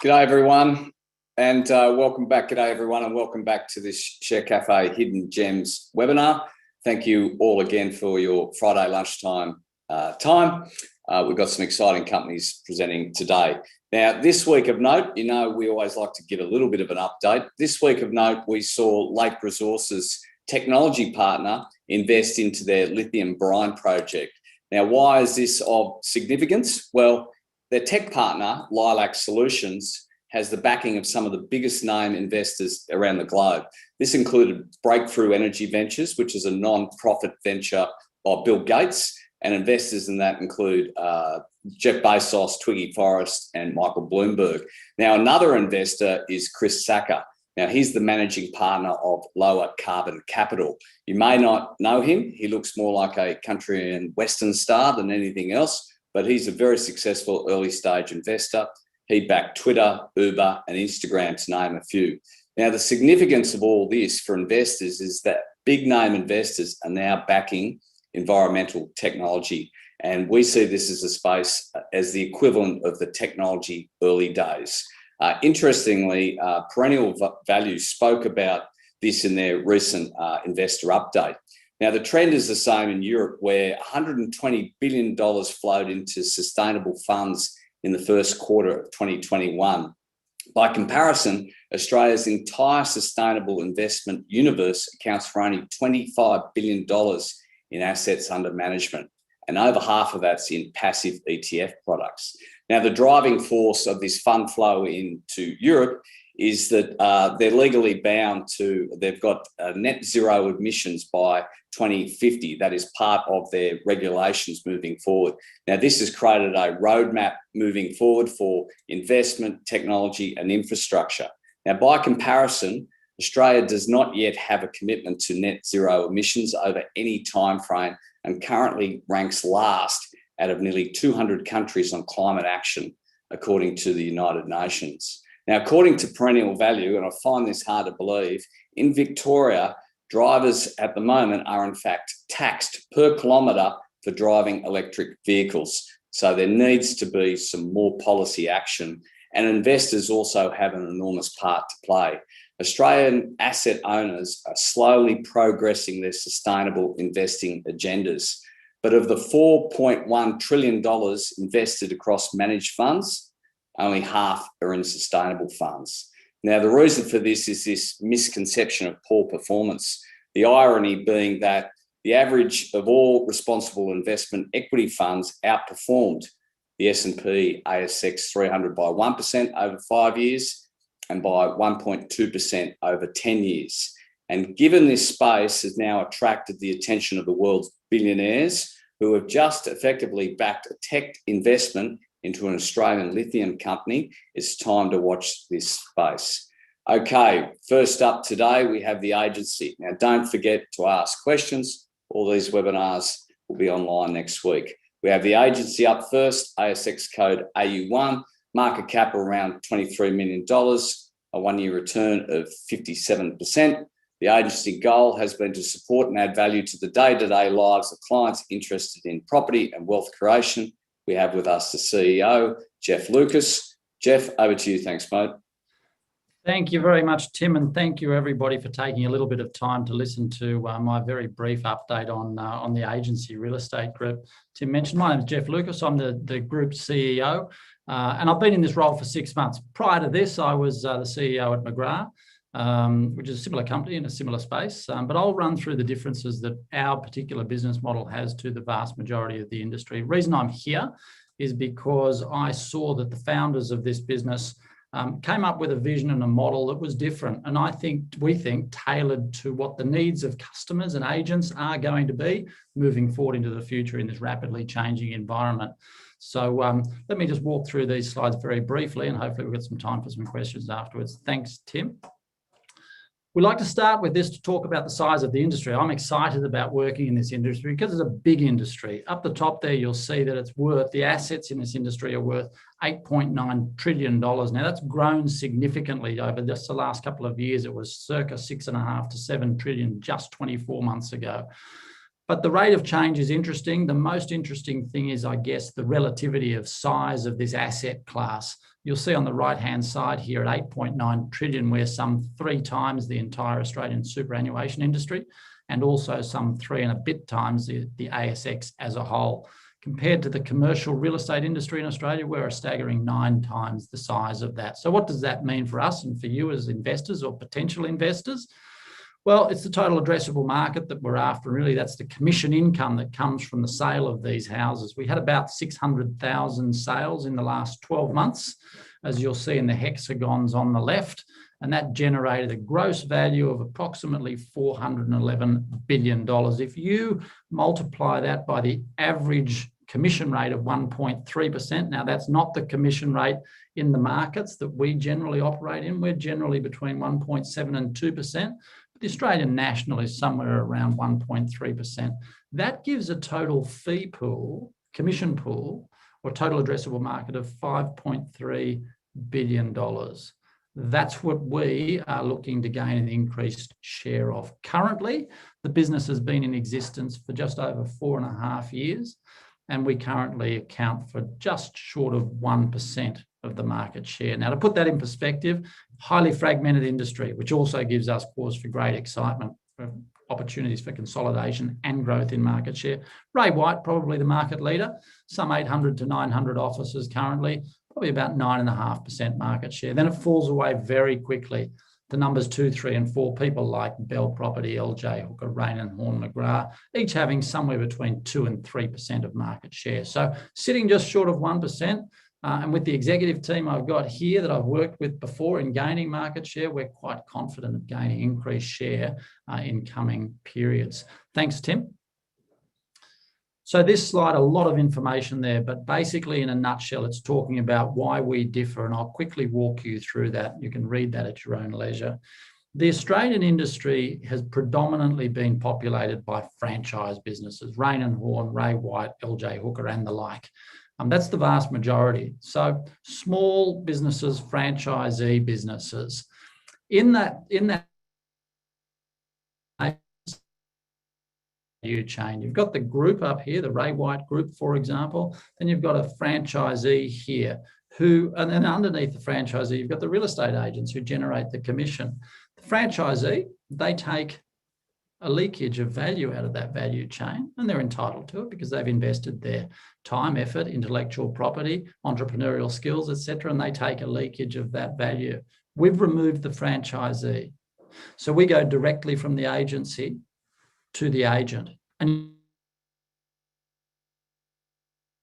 G'day everyone, and welcome back. G'day everyone, and welcome back to this ShareCafe Hidden Gems webinar. Thank you all again for your Friday lunchtime time. We've got some exciting companies presenting today. Now, this week of note, you know, we always like to give a little bit of an update. This week of note, we saw Lake Resources technology partner invest into their lithium brine project. Now, why is this of significance? Well, their tech partner, Lilac Solutions, has the backing of some of the biggest name investors around the globe. This included Breakthrough Energy Ventures, which is a non-profit venture by Bill Gates, and investors in that include Jeff Bezos, Twiggy Forrest, and Michael Bloomberg. Now, another investor is Chris Sacca. Now, he's the managing partner of Lower Carbon Capital. You may not know him. He looks more like a country and western star than anything else, but he's a very successful early stage investor. He backed Twitter, Uber, and Instagram, to name a few. Now, the significance of all this for investors is that big name investors are now backing environmental technology. And we see this as a space as the equivalent of the technology early days. Interestingly, Perennial Value spoke about this in their recent investor update. Now, the trend is the same in Europe, where $120 billion flowed into sustainable funds in the first quarter of 2021. By comparison, Australia's entire sustainable investment universe accounts for only $25 billion in assets under management, and over half of that's in passive ETF products. Now, the driving force of this fund flow into Europe is that they're legally bound to, they've got net zero emissions by 2050. That is part of their regulations moving forward. Now, this has created a roadmap moving forward for investment, technology, and infrastructure. Now, by comparison, Australia does not yet have a commitment to net zero emissions over any time frame and currently ranks last out of nearly 200 countries on climate action, according to the United Nations. Now, according to Perennial Value, and I find this hard to believe, in Victoria, drivers at the moment are in fact taxed per kilometre for driving electric vehicles. So there needs to be some more policy action, and investors also have an enormous part to play. Australian asset owners are slowly progressing their sustainable investing agendas. But of the $4.1 trillion invested across managed funds, only half are in sustainable funds. Now, the reason for this is this misconception of poor performance. The irony being that the average of all responsible investment equity funds outperformed the S&P ASX 300 by 1% over 5 years and by 1.2% over 10 years. And given this space has now attracted the attention of the world's billionaires who have just effectively backed a tech investment into an Australian lithium company, it's time to watch this space. Okay, first up today, we have the agency. Now, don't forget to ask questions. All these webinars will be online next week. We have the agency up first, ASX code AU1, market cap around $23 million, a one-year return of 57%. The agency goal has been to support and add value to the day-to-day lives of clients interested in property and wealth creation. We have with us the CEO, Geoff Lucas. Geoff, over to you. Thanks, mate. Thank you very much, Tim, and thank you everybody for taking a little bit of time to listen to my very brief update on the agency real estate group. Tim mentioned, my name is Geoff Lucas. I'm the group CEO, and I've been in this role for 6 months. Prior to this, I was the CEO at McGrath, which is a similar company in a similar space, but I'll run through the differences that our particular business model has to the vast majority of the industry. The reason I'm here is because I saw that the founders of this business came up with a vision and a model that was different, and we think tailored to what the needs of customers and agents are going to be moving forward into the future in this rapidly changing environment. So let me just walk through these slides very briefly, and hopefully we'll get some time for some questions afterwards. Thanks, Tim. We like to start with this to talk about the size of the industry. I'm excited about working in this industry because it's a big industry. Up the top there, you'll see that the assets in this industry are worth $8.9 trillion. Now, that's grown significantly over just the last couple of years. It was circa 6.5 to 7 trillion just 24 months ago. But the rate of change is interesting. The most interesting thing is, I guess, the relativity of size of this asset class. You'll see on the right-hand side here at 8.9 trillion, we're some 3 times the entire Australian superannuation industry, and also some 3 and a bit times the ASX as a whole. Compared to the commercial real estate industry in Australia, we're a staggering 9 times the size of that. So what does that mean for us and for you as investors or potential investors? Well, it's the total addressable market that we're after. Really, that's the commission income that comes from the sale of these houses. We had about 600,000 sales in the last 12 months, as you'll see in the hexagons on the left, and that generated a gross value of approximately $411 billion. If you multiply that by the average commission rate of 1.3%, now that's not the commission rate in the markets that we generally operate in. We're generally between 1.7 and 2%. The Australian National is somewhere around 1.3%. That gives a total fee pool, commission pool, or total addressable market of $5.3 billion. That's what we are looking to gain an increased share of. Currently, the business has been in existence for just over 4.5 years, and we currently account for just short of 1% of the market share. Now, to put that in perspective, highly fragmented industry, which also gives us cause for great excitement, for opportunities for consolidation and growth in market share. Ray White, probably the market leader, some 800 to 900 offices currently, probably about 9.5% market share. Then it falls away very quickly. The numbers 2, 3 and 4, people like Bell Property, LJ Hooker, Rain and Horne McGrath, each having somewhere between 2 and 3% of market share. So sitting just short of 1%. And with the executive team I've got here that I've worked with before in gaining market share, we're quite confident of gaining increased share in coming periods. Thanks, Tim. So this slide, a lot of information there, but basically in a nutshell, it's talking about why we differ, and I'll quickly walk you through that. You can read that at your own leisure. The Australian industry has predominantly been populated by franchise businesses, Rain and Horne, Ray White, LJ Hooker and the like. That's the vast majority. So small businesses, franchisee businesses. In that value chain, you've got the group up here, the Ray White group, for example. Then you've got a franchisee here and then underneath the franchisee, you've got the real estate agents who generate the commission. The franchisee, they take a leakage of value out of that value chain, and they're entitled to it because they've invested their time, effort, intellectual property, entrepreneurial skills, etc., and they take a leakage of that value. We've removed the franchisee. So we go directly from the agency to the agent, and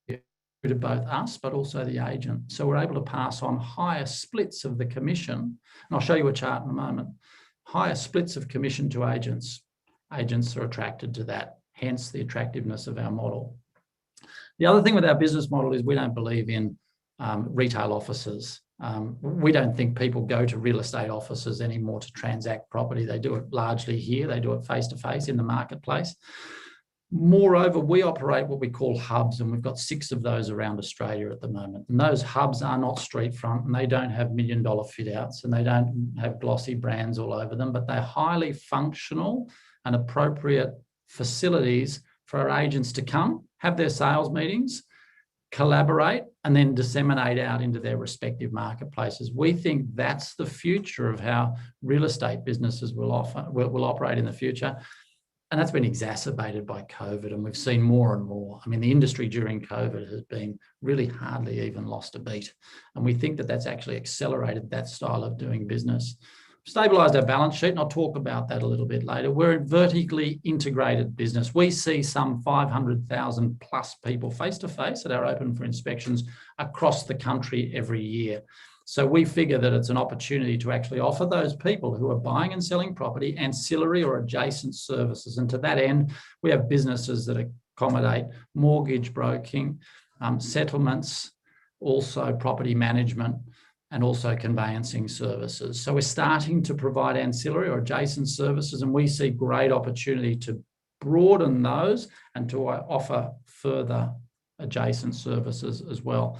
to both us, but also the agent. So we're able to pass on higher splits of the commission, and I'll show you a chart in a moment, higher splits of commission to agents. Agents are attracted to that, hence the attractiveness of our model. The other thing with our business model is we don't believe in retail offices. We don't think people go to real estate offices anymore to transact property. They do it largely here. They do it face-to-face in the marketplace. Moreover, we operate what we call hubs, and we've got 6 of those around Australia at the moment. And those hubs are not street front, and they don't have $1 million fit outs, and they don't have glossy brands all over them, but they're highly functional and appropriate facilities for our agents to come, have their sales meetings, collaborate, and then disseminate out into their respective marketplaces. We think that's the future of how real estate businesses will operate in the future. And that's been exacerbated by COVID, and we've seen more and more. I mean, the industry during COVID has been really hardly even lost a beat. And we think that that's actually accelerated that style of doing business. Stabilised our balance sheet, and I'll talk about that a little bit later. We're a vertically integrated business. We see some 500,000 plus people face-to-face that are open for inspections across the country every year. So we figure that it's an opportunity to actually offer those people who are buying and selling property ancillary or adjacent services. And to that end, we have businesses that accommodate mortgage broking, settlements, also property management, and also conveyancing services. So we're starting to provide ancillary or adjacent services, and we see great opportunity to broaden those and to offer further adjacent services as well.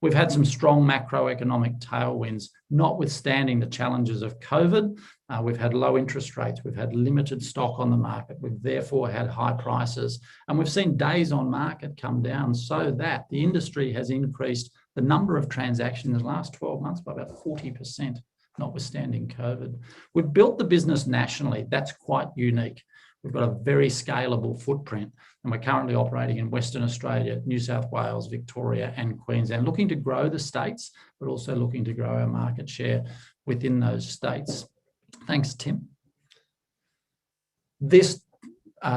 We've had some strong macroeconomic tailwinds, notwithstanding the challenges of COVID. We've had low interest rates. We've had limited stock on the market. We've therefore had high prices. And we've seen days on market come down so that the industry has increased the number of transactions in the last 12 months by about 40%, notwithstanding COVID. We've built the business nationally. That's quite unique. We've got a very scalable footprint, and we're currently operating in Western Australia, New South Wales, Victoria, and Queensland, looking to grow the states, but also looking to grow our market share within those states. Thanks, Tim. This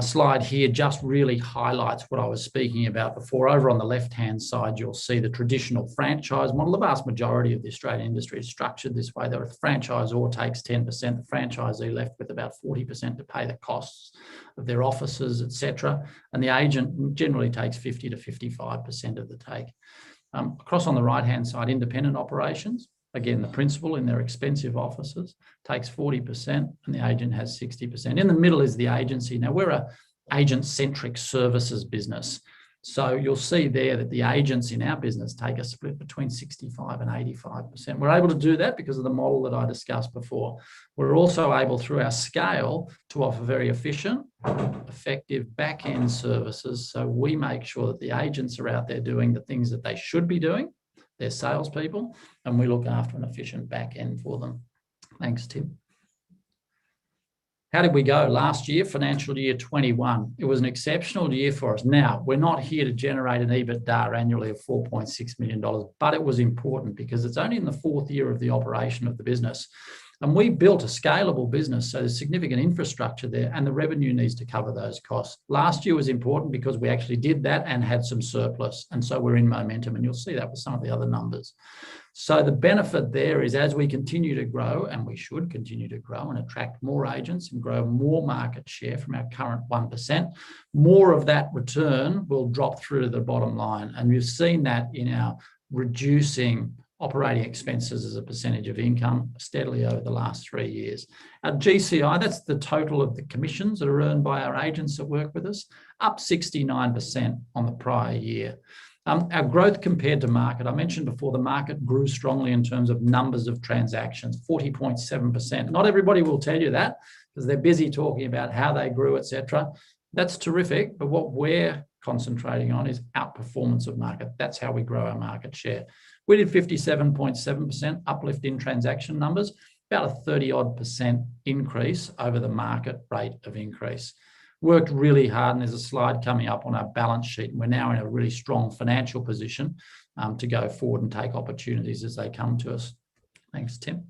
slide here just really highlights what I was speaking about before. Over on the left-hand side, you'll see the traditional franchise model. The vast majority of the Australian industry is structured this way. The franchisor takes 10%, the franchisee left with about 40% to pay the costs of their offices, etc. And the agent generally takes 50 to 55% of the take. Across on the right-hand side, independent operations. Again, the principal in their expensive offices takes 40% and the agent has 60%. In the middle is the agency. Now, we're an agent-centric services business. So you'll see there that the agents in our business take a split between 65 and 85%. We're able to do that because of the model that I discussed before. We're also able, through our scale, to offer very efficient, effective back-end services. So we make sure that the agents are out there doing the things that they should be doing. They're salespeople, and we look after an efficient back end for them. Thanks, Tim. How did we go last year, financial year 21? It was an exceptional year for us. Now, we're not here to generate an EBITDA annually of $4.6 million, but it was important because it's only in the 4th year of the operation of the business. And we built a scalable business, so there's significant infrastructure there, and the revenue needs to cover those costs. Last year was important because we actually did that and had some surplus, and so we're in momentum, and you'll see that with some of the other numbers. So the benefit there is as we continue to grow, and we should continue to grow and attract more agents and grow more market share from our current 1%, more of that return will drop through to the bottom line. And we've seen that in our reducing operating expenses as a percentage of income steadily over the last 3 years. Our GCI, that's the total of the commissions that are earned by our agents that work with us, up 69% on the prior year. Our growth compared to market, I mentioned before, the market grew strongly in terms of numbers of transactions, 40.7%. Not everybody will tell you that because they're busy talking about how they grew, etc. That's terrific, but what we're concentrating on is outperformance of market. That's how we grow our market share. We did 57.7% uplift in transaction numbers, about a 30-odd% increase over the market rate of increase. Worked really hard, and there's a slide coming up on our balance sheet, and we're now in a really strong financial position to go forward and take opportunities as they come to us. Thanks, Tim.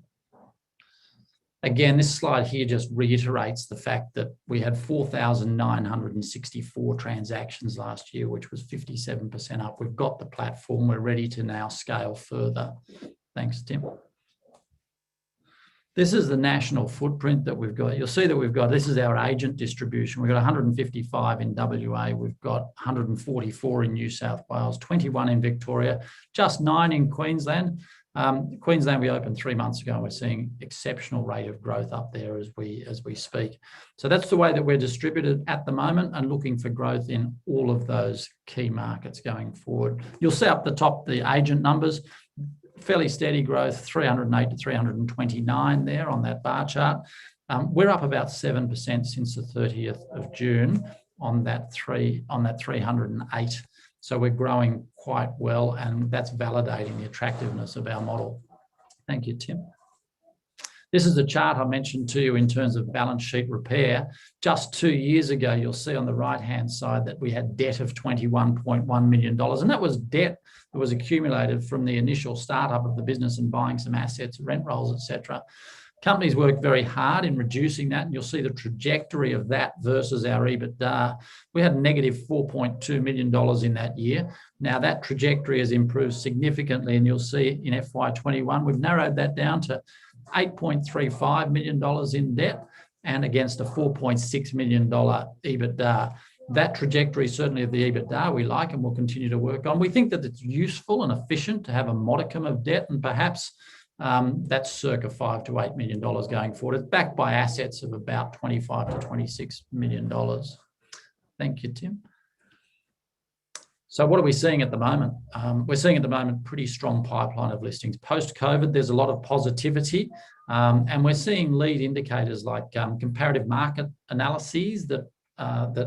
Again, this slide here just reiterates the fact that we had 4,964 transactions last year, which was 57% up. We've got the platform. We're ready to now scale further. Thanks, Tim. This is the national footprint that we've got. You'll see that we've got, this is our agent distribution. We've got 155 in WA. We've got 144 in New South Wales, 21 in Victoria, just 9 in Queensland. Queensland, we opened 3 months ago, and we're seeing exceptional rate of growth up there as we speak. So that's the way that we're distributed at the moment and looking for growth in all of those key markets going forward. You'll see up the top the agent numbers, fairly steady growth, 308 to 329 there on that bar chart. We're up about 7% since the 30th of June on that 308. So we're growing quite well, and that's validating the attractiveness of our model. Thank you, Tim. This is the chart I mentioned to you in terms of balance sheet repair. Just 2 years ago, you'll see on the right-hand side that we had debt of $21.1 million, and that was debt that was accumulated from the initial startup of the business and buying some assets, rent rolls, etc. Companies work very hard in reducing that, and you'll see the trajectory of that versus our EBITDA. We had negative $4.2 million in that year. Now that trajectory has improved significantly, and you'll see in FY21, we've narrowed that down to $8.35 million in debt and against a $4.6 million EBITDA. That trajectory, certainly of the EBITDA, we like and will continue to work on. We think that it's useful and efficient to have a modicum of debt, and perhaps that's circa $5 to $8 million going forward. It's backed by assets of about $25 to $26 million. Thank you, Tim. So what are we seeing at the moment? We're seeing at the moment pretty strong pipeline of listings. Post-COVID, there's a lot of positivity, and we're seeing lead indicators like comparative market analyses that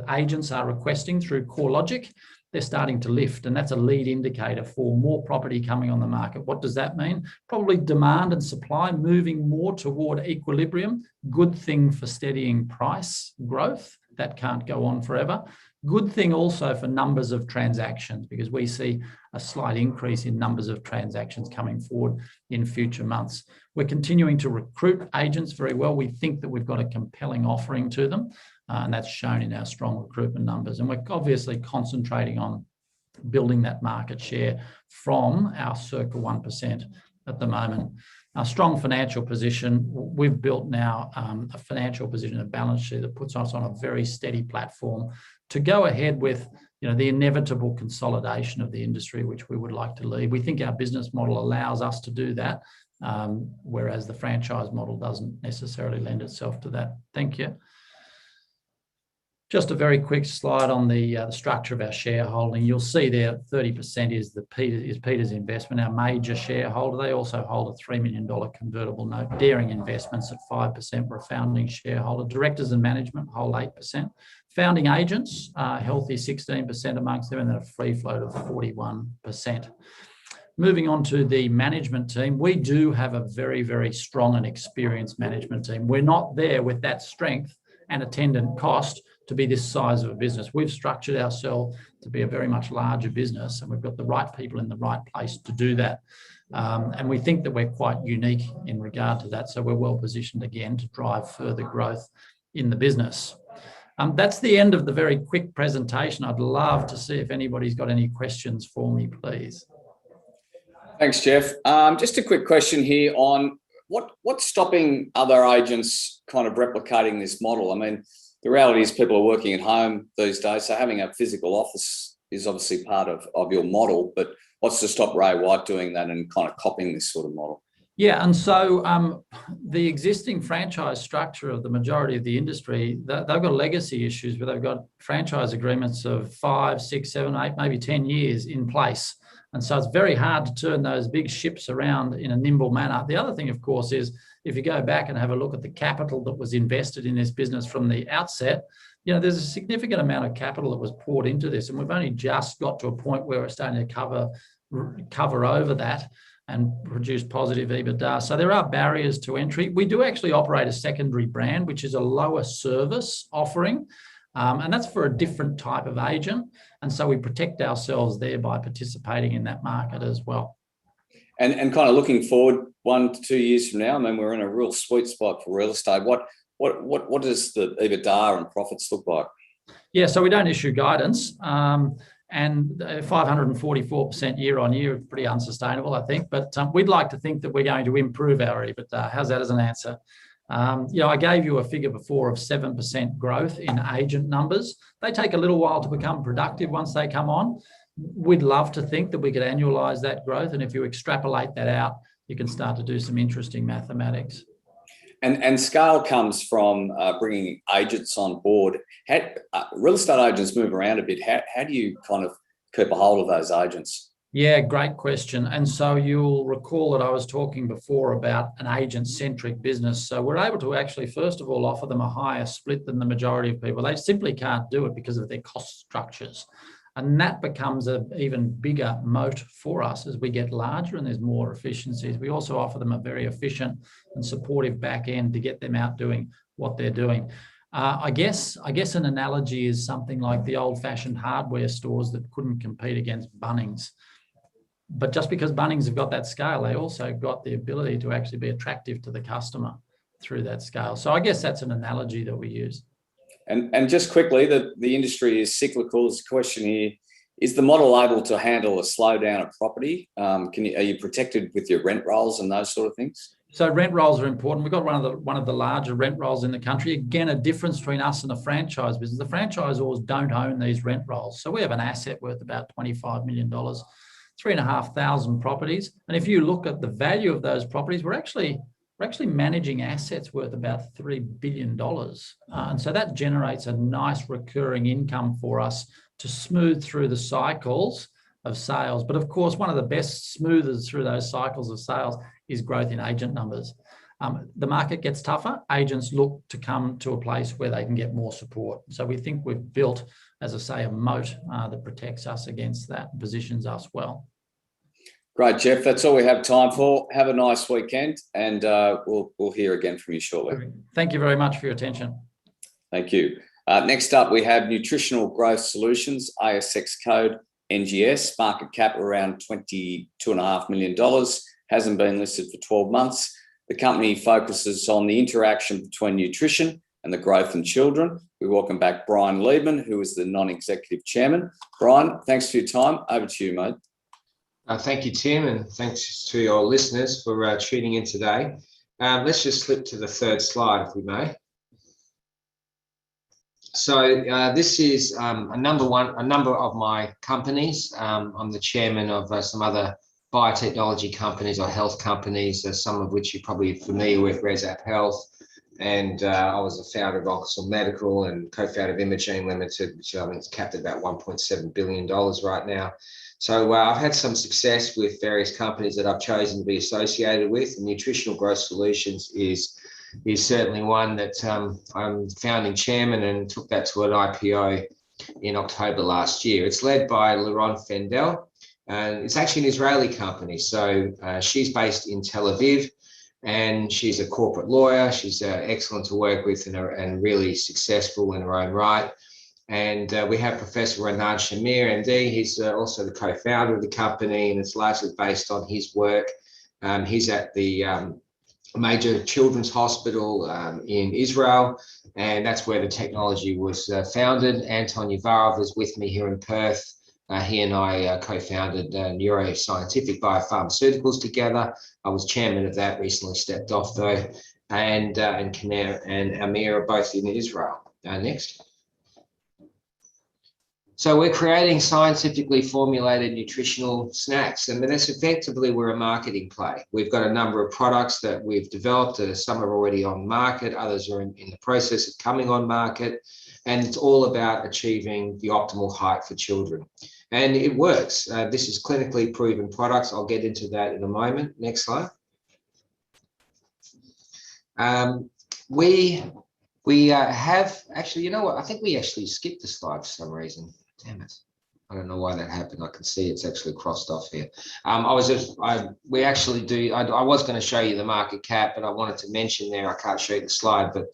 agents are requesting through CoreLogic. They're starting to lift, and that's a lead indicator for more property coming on the market. What does that mean? Probably demand and supply moving more toward equilibrium. Good thing for steadying price growth. That can't go on forever. Good thing also for numbers of transactions, because we see a slight increase in numbers of transactions coming forward in future months. We're continuing to recruit agents very well. We think that we've got a compelling offering to them, and that's shown in our strong recruitment numbers. And we're obviously concentrating on building that market share from our circa 1% at the moment. Our strong financial position, we've built now a financial position, a balance sheet that puts us on a very steady platform to go ahead with, you know, the inevitable consolidation of the industry, which we would like to lead. We think our business model allows us to do that, whereas the franchise model doesn't necessarily lend itself to that. Thank you. Just a very quick slide on the structure of our shareholding. You'll see there 30% is Peter's investment, our major shareholder. They also hold a $3 million convertible note. Daring Investments at 5%, we're a founding shareholder. Directors and management hold 8%. Founding agents, healthy 16% amongst them, and then a free float of 41%. Moving on to the management team, we do have a very, very strong and experienced management team. We're not there with that strength and attendant cost to be this size of a business. We've structured ourselves to be a very much larger business, and we've got the right people in the right place to do that. And we think that we're quite unique in regard to that. So we're well positioned again to drive further growth in the business. That's the end of the very quick presentation. I'd love to see if anybody's got any questions for me, please. Thanks, Geoff. Just a quick question here on what's stopping other agents kind of replicating this model? I mean, the reality is people are working at home these days, so having a physical office is obviously part of your model, but what's to stop Ray White doing that and kind of copying this sort of model? Yeah, and so the existing franchise structure of the majority of the industry, they've got legacy issues where they've got franchise agreements of 5, 6, 7, 8, maybe 10 years in place. And so it's very hard to turn those big ships around in a nimble manner. The other thing, of course, is if you go back and have a look at the capital that was invested in this business from the outset, you know, there's a significant amount of capital that was poured into this, and we've only just got to a point where we're starting to cover over that and produce positive EBITDA. So there are barriers to entry. We do actually operate a secondary brand, which is a lower service offering, and that's for a different type of agent. And so we protect ourselves there by participating in that market as well. And kind of looking forward 1 to 2 years from now, I mean, we're in a real sweet spot for real estate. What does the EBITDA and profits look like? Yeah, so we don't issue guidance, and 544% year on year is pretty unsustainable, I think. But we'd like to think that we're going to improve our EBITDA. How's that as an answer? You know, I gave you a figure before of 7% growth in agent numbers. They take a little while to become productive once they come on. We'd love to think that we could annualize that growth, and if you extrapolate that out, you can start to do some interesting mathematics. And scale comes from bringing agents on board. Real estate agents move around a bit. How do you kind of keep a hold of those agents? Yeah, great question. And so you'll recall that I was talking before about an agent-centric business. So we're able to actually, first of all, offer them a higher split than the majority of people. They simply can't do it because of their cost structures. And that becomes an even bigger moat for us as we get larger and there's more efficiencies. We also offer them a very efficient and supportive back end to get them out doing what they're doing. I guess an analogy is something like the old-fashioned hardware stores that couldn't compete against Bunnings. But just because Bunnings have got that scale, they also got the ability to actually be attractive to the customer through that scale. So I guess that's an analogy that we use. And just quickly, the industry is cyclical. There's a question here. Is the model able to handle a slowdown of property? Are you protected with your rent rolls and those sort of things? So rent rolls are important. We've got one of the larger rent rolls in the country. Again, a difference between us and the franchise business. The franchisors don't own these rent rolls. So we have an asset worth about $25 million, 3,500 properties. And if you look at the value of those properties, we're actually we're actually managing assets worth about $3 billion. And so that generates a nice recurring income for us to smooth through the cycles of sales. But of course, one of the best smoothers through those cycles of sales is growth in agent numbers. The market gets tougher, agents look to come to a place where they can get more support. So we think we've built, as I say, a moat that protects us against that and positions us well. Great, Geoff. That's all we have time for. Have a nice weekend, and we'll hear again from you shortly. Thank you very much for your attention. Thank you. Next up, we have Nutritional Growth Solutions, ASX code NGS, market cap around $22.5 million, hasn't been listed for 12 months. The company focuses on the interaction between nutrition and the growth in children. We welcome back Brian Leedman, who is the non-executive chairman. Brian, thanks for your time. Over to you, mate. Thank you, Tim, and thanks to your listeners for tuning in today. Let's just flip to the third slide, if we may. So this is a number of my companies. I'm the chairman of some other biotechnology companies or health companies, some of which you're probably familiar with, ResApp Health. And I was the founder of Oxford Medical and co-founder of Imaging Limited, which I think is capped at about $1.7 billion right now. So I've had some success with various companies that I've chosen to be associated with. And Nutritional Growth Solutions is certainly one that I'm founding chairman and took that to an IPO in October last year. It's led by Laurent Fendel, and it's actually an Israeli company. So she's based in Tel Aviv, and she's a corporate lawyer. She's excellent to work with and really successful in her own right. And we have Professor Renard Shamir, MD. He's also the co-founder of the company, and it's largely based on his work. He's at the major children's hospital in Israel, and that's where the technology was founded. Anton Yavarov is with me here in Perth. He and I co-founded Neuroscientific Biopharmaceuticals together. I was chairman of that, recently stepped off though. And Kaner and Amir are both in Israel. Next. So we're creating scientifically formulated nutritional snacks, and that's effectively, we're a marketing play. We've got a number of products that we've developed. Some are already on market, others are in the process of coming on market, and it's all about achieving the optimal height for children. And it works. This is clinically proven products. I'll get into that in a moment. Next slide. We have actually, you know what? I think we actually skipped the slide for some reason. Damn it. I don't know why that happened. I can see it's actually crossed off here. I was going to show you the market cap, but I wanted to mention there, I can't show you the slide, but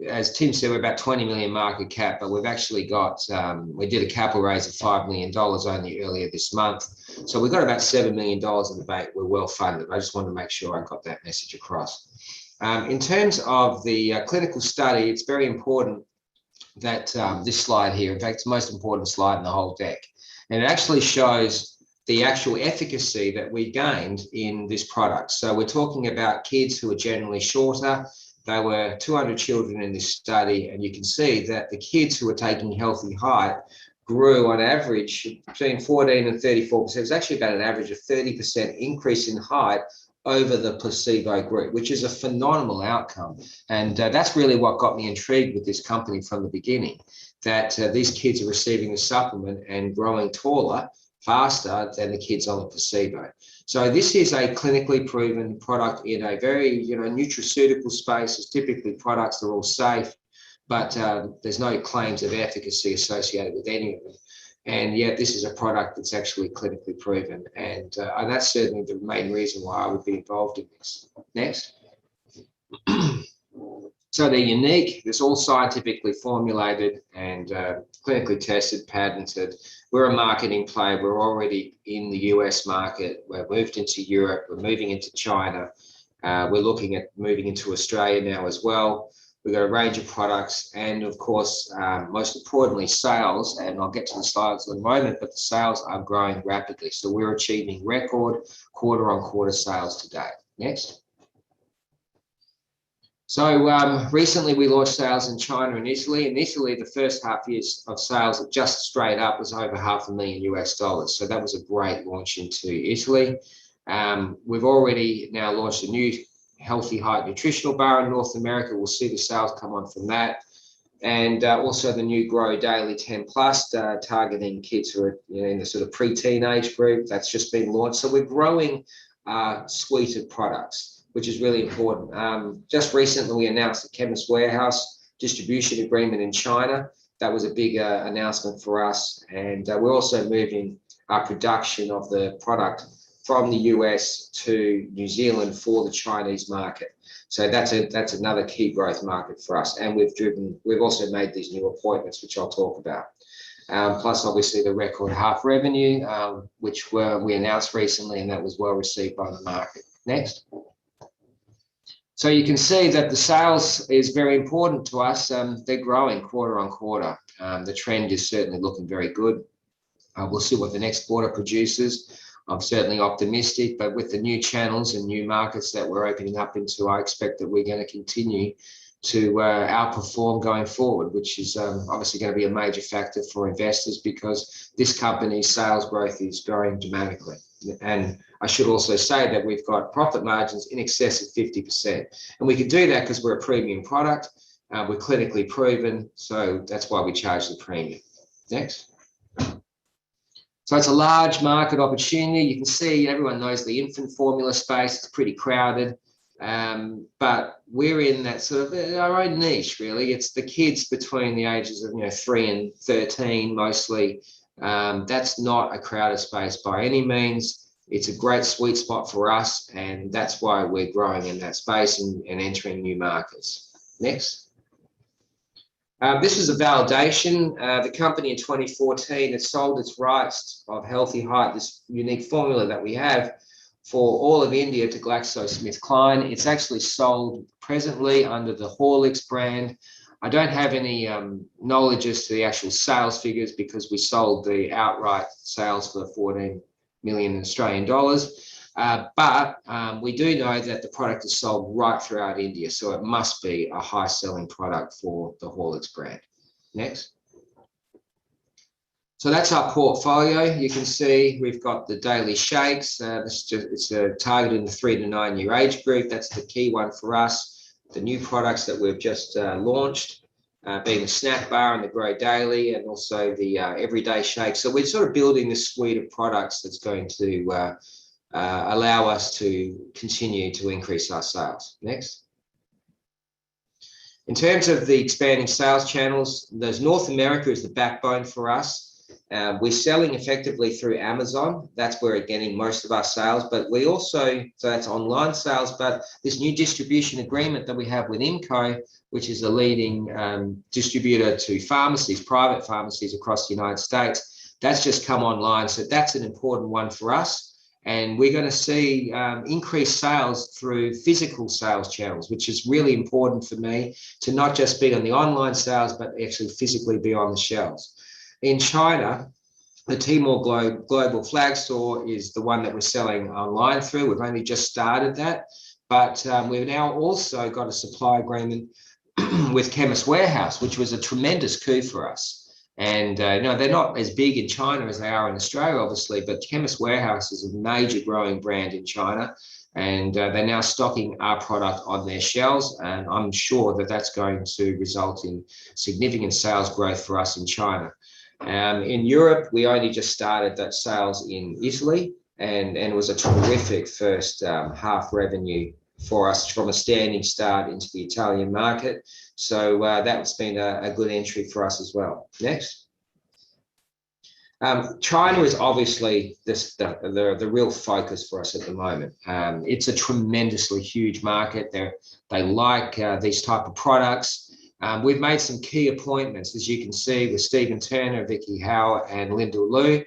as Tim said, we're about 20 million market cap, but we've actually got, we did a capital raise of $5 million only earlier this month. So we've got about $7 million in the bank. We're well funded. I just wanted to make sure I got that message across. In terms of the clinical study, it's very important that this slide here, in fact, it's the most important slide in the whole deck. And it actually shows the actual efficacy that we gained in this product. So we're talking about kids who are generally shorter. There were 200 children in this study, and you can see that the kids who were taking healthy height grew on average between 14 and 34%. It was actually about an average of 30% increase in height over the placebo group, which is a phenomenal outcome. And that's really what got me intrigued with this company from the beginning, that these kids are receiving the supplement and growing taller faster than the kids on the placebo. So this is a clinically proven product in a very, nutraceutical space. It's typically products that are all safe, but there's no claims of efficacy associated with any of them. And yet this is a product that's actually clinically proven. And that's certainly the main reason why I would be involved in this. Next. So they're unique. It's all scientifically formulated and clinically tested, patented. We're a marketing play. We're already in the US market. We've moved into Europe. We're moving into China. We're looking at moving into Australia now as well. We've got a range of products and, of course, most importantly, sales. And I'll get to the slides in a moment, but the sales are growing rapidly. So we're achieving record quarter-on-quarter sales today. Next. So recently we launched sales in China and Italy. In Italy, the first half years of sales just straight up was over $500,000 US. So that was a great launch into Italy. We've already now launched a new Healthy Height Nutritional Bar in North America. We'll see the sales come on from that. And also the new Grow Daily 10 Plus, targeting kids who are in the sort of pre-teen age group. That's just been launched. So we're growing our suite of products, which is really important. Just recently, we announced the Chemist Warehouse distribution agreement in China. That was a big announcement for us. And we're also moving our production of the product from the US to New Zealand for the Chinese market. So that's another key growth market for us. And we've also made these new appointments, which I'll talk about. Plus, obviously, the record half revenue, which we announced recently, and that was well received by the market. Next. So you can see that the sales is very important to us. They're growing quarter on quarter. The trend is certainly looking very good. We'll see what the next quarter produces. I'm certainly optimistic, but with the new channels and new markets that we're opening up into, I expect that we're going to continue to outperform going forward, which is obviously going to be a major factor for investors because this company's sales growth is growing dramatically. And I should also say that we've got profit margins in excess of 50%. And we can do that because we're a premium product. We're clinically proven, so that's why we charge the premium. Next. So it's a large market opportunity. You can see everyone knows the infant formula space. It's pretty crowded, but we're in that sort of our own niche, really. It's the kids between the ages of 3 and 13 mostly. That's not a crowded space by any means. It's a great sweet spot for us, and that's why we're growing in that space and entering new markets. Next. This is a validation. The company in 2014 has sold its rights of Healthy Height, this unique formula that we have, for all of India to GlaxoSmithKline. It's actually sold presently under the Horlicks brand. I don't have any knowledge as to the actual sales figures because we sold the outright sales for 14 million Australian dollars. But we do know that the product is sold right throughout India, so it must be a high-selling product for the Horlicks brand. Next. So that's our portfolio. You can see we've got the daily shakes. It's targeted in the 3 to 9 year age group. That's the key one for us. The new products that we've just launched, being the snack bar and the Grow Daily, and also the everyday shake. So we're sort of building this suite of products that's going to allow us to continue to increase our sales. Next. In terms of the expanding sales channels, there's North America is the backbone for us. We're selling effectively through Amazon. That's where we're getting most of our sales, but we also, so that's online sales, but this new distribution agreement that we have with IMCO, which is a leading distributor to pharmacies, private pharmacies across the United States, that's just come online. So that's an important one for us. And we're going to see increased sales through physical sales channels, which is really important for me to not just be on the online sales, but actually physically be on the shelves. In China, the Tmall Global Flag Store is the one that we're selling online through. We've only just started that, but we've now also got a supply agreement with Chemist Warehouse, which was a tremendous coup for us. And they're not as big in China as they are in Australia, obviously, but Chemist Warehouse is a major growing brand in China, and they're now stocking our product on their shelves, and I'm sure that that's going to result in significant sales growth for us in China. In Europe, we only just started that sales in Italy, and it was a terrific first half revenue for us from a standing start into the Italian market. So that's been a good entry for us as well. Next. China is obviously the real focus for us at the moment. It's a tremendously huge market. They like these type of products. We've made some key appointments, as you can see, with Stephen Turner, Vicky Howe, and Linda Liu.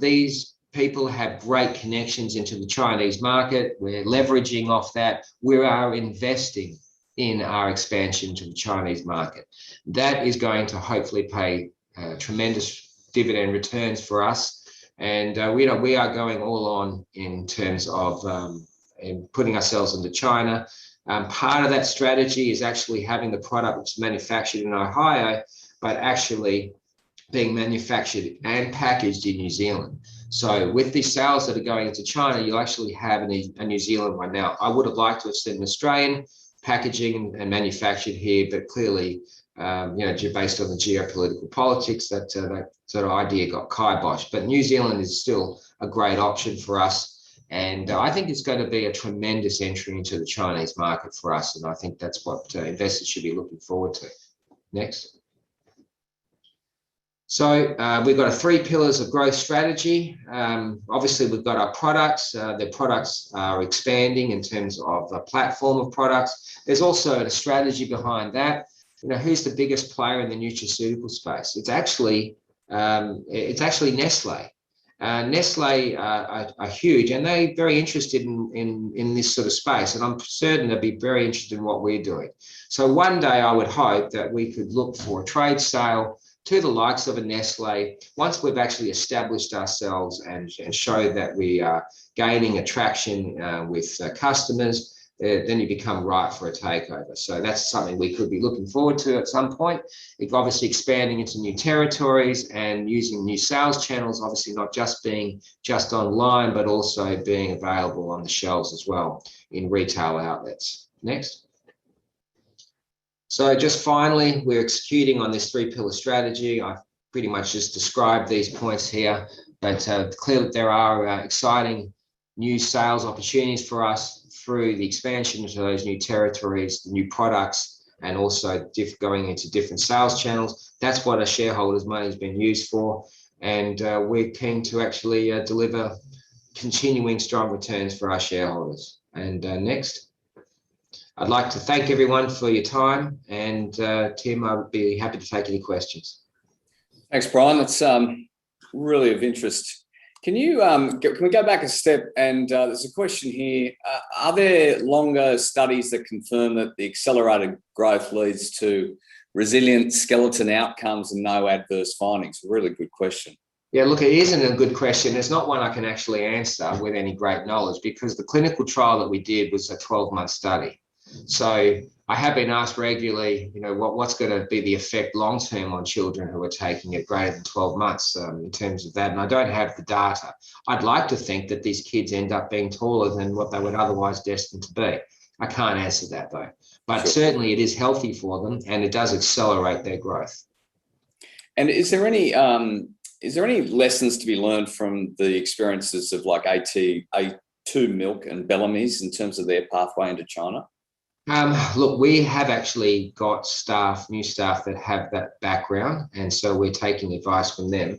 These people have great connections into the Chinese market. We're leveraging off that. We are investing in our expansion to the Chinese market. That is going to hopefully pay tremendous dividend returns for us. And we are going all on in terms of putting ourselves into China. Part of that strategy is actually having the product which is manufactured in Ohio, but actually being manufactured and packaged in New Zealand. So with these sales that are going into China, you'll actually have a New Zealand one. Now, I would have liked to have seen an Australian packaging and manufactured here, but clearly, based on the geopolitical politics, that sort of idea got kiboshed. But New Zealand is still a great option for us. And I think it's going to be a tremendous entry into the Chinese market for us. And I think that's what investors should be looking forward to. Next. So we've got 3 pillars of growth strategy. Obviously, we've got our products. The products are expanding in terms of a platform of products. There's also a strategy behind that. Who's the biggest player in the nutraceutical space? It's actually Nestle. Nestle are huge, and they're very interested in this sort of space, and I'm certain they'll be very interested in what we're doing. So one day I would hope that we could look for a trade sale to the likes of a Nestle once we've actually established ourselves and show that we are gaining attraction with customers. Then you become right for a takeover. So that's something we could be looking forward to at some point. It's obviously expanding into new territories and using new sales channels, obviously not just being online, but also being available on the shelves as well in retail outlets. Next. So just finally, we're executing on this 3-pillar strategy. I've pretty much just described these points here, but clearly there are exciting new sales opportunities for us through the expansion into those new territories, the new products, and also going into different sales channels. That's what a shareholder's money has been used for. And we're keen to actually deliver continuing strong returns for our shareholders. And next. I'd like to thank everyone for your time. And Tim, I would be happy to take any questions. Thanks, Brian. That's really of interest. Can we go back a step? And there's a question here. Are there longer studies that confirm that the accelerated growth leads to resilient skeleton outcomes and no adverse findings? Really good question. Yeah, look, it isn't a good question. It's not one I can actually answer with any great knowledge, because the clinical trial that we did was a 12-month study. So I have been asked regularly, what's going to be the effect long-term on children who are taking it greater than 12 months in terms of that. And I don't have the data. I'd like to think that these kids end up being taller than what they were otherwise destined to be. I can't answer that though. But sure, certainly it is healthy for them, and it does accelerate their growth. And is there any lessons to be learned from the experiences of like A2 Milk and Bellamy's in terms of their pathway into China? Look, we have actually got new staff that have that background, and so we're taking advice from them.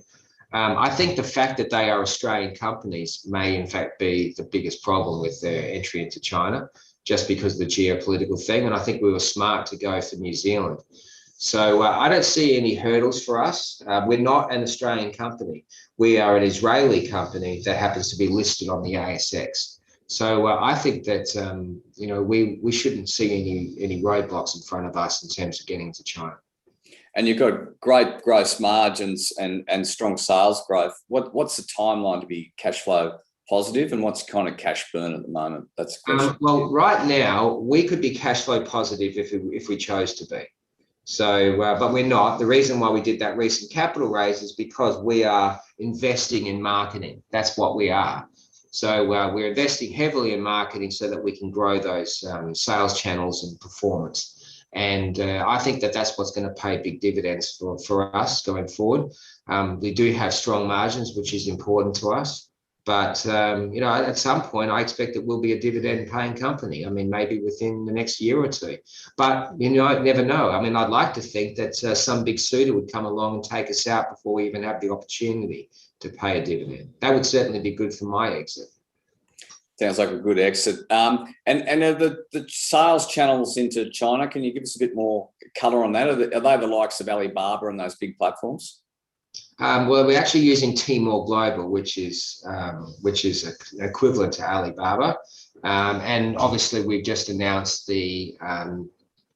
I think the fact that they are Australian companies may in fact be the biggest problem with their entry into China, just because of the geopolitical thing, and I think we were smart to go for New Zealand. So I don't see any hurdles for us. We're not an Australian company. We are an Israeli company that happens to be listed on the ASX. So I think that we shouldn't see any roadblocks in front of us in terms of getting to China. And you've got great gross margins and strong sales growth. What's the timeline to be cash flow positive, and what's kind of cash burn at the moment? That's a question. Well, right now we could be cash flow positive if we chose to be. So, but we're not. The reason why we did that recent capital raise is because we are investing in marketing. That's what we are. So we're investing heavily in marketing so that we can grow those sales channels and performance. And I think that that's what's going to pay big dividends for us going forward. We do have strong margins, which is important to us. But, at some point, I expect that we'll be a dividend-paying company. I mean, maybe within the next year or two. But, I never know. I mean, I'd like to think that some big suitor would come along and take us out before we even have the opportunity to pay a dividend. That would certainly be good for my exit. Sounds like a good exit. And the sales channels into China, can you give us a bit more colour on that? Are they the likes of Alibaba and those big platforms? Well, we're actually using Tmall Global, which is equivalent to Alibaba, and obviously we've just announced the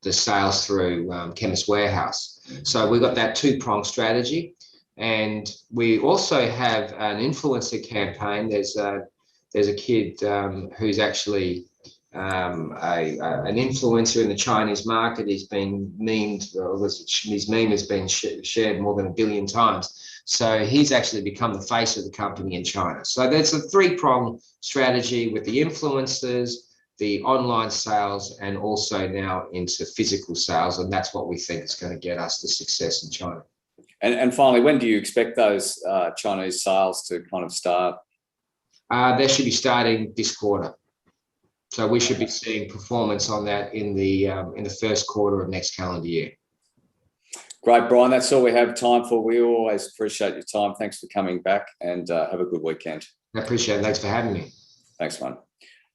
sales through Chemist Warehouse. So we've got that two-pronged strategy, and we also have an influencer campaign. There's a kid who's actually an influencer in the Chinese market. He's been memed, his meme has been shared more than 1 billion times. So he's actually become the face of the company in China. So there's a three-pronged strategy with the influencers, the online sales, and also now into physical sales. And that's what we think is going to get us to success in China. And finally, when do you expect those Chinese sales to kind of start? They should be starting this quarter. So we should be seeing performance on that in the first quarter of next calendar year. Great, Brian. That's all we have time for. We always appreciate your time. Thanks for coming back, and have a good weekend. I appreciate it. Thanks for having me. Thanks, man.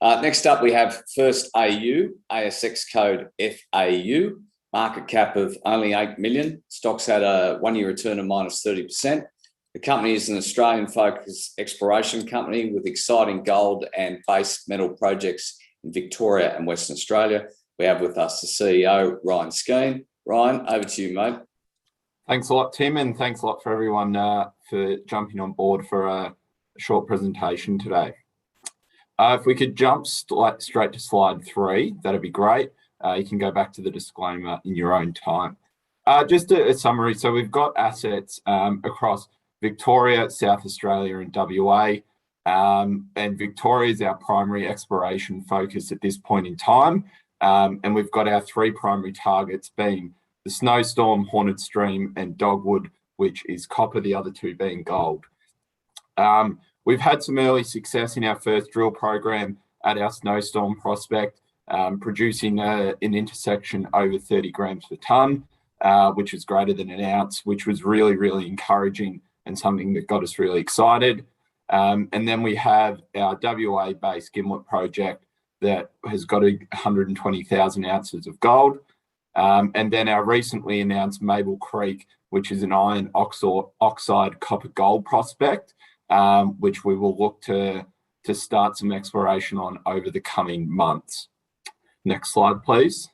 Next up, we have First AU, ASX code FAU, market cap of only 8 million. Stocks had a one-year return of -30%. The company is an Australian-focused exploration company with exciting gold and base metal projects in Victoria and Western Australia. We have with us the CEO, Ryan Skeen. Ryan, over to you, mate. Thanks a lot, Tim, and thanks a lot for everyone for jumping on board for a short presentation today. If we could jump straight to slide 3, that'd be great. You can go back to the disclaimer in your own time. Just a summary. So we've got assets across Victoria, South Australia, and WA. And Victoria is our primary exploration focus at this point in time. And we've got our 3 primary targets being the Snowstorm, Haunted Stream, and Dogwood, which is copper, the other 2 being gold. We've had some early success in our first drill program at our Snowstorm prospect, producing an intersection over 30 grams per tonne, which is greater than an ounce, which was really, really encouraging and something that got us really excited. And then we have our WA-based Gimlet project that has got 120,000 ounces of gold. And then our recently announced Mabel Creek, which is an iron oxide copper gold prospect, which we will look to start some exploration on over the coming months. Next slide, please.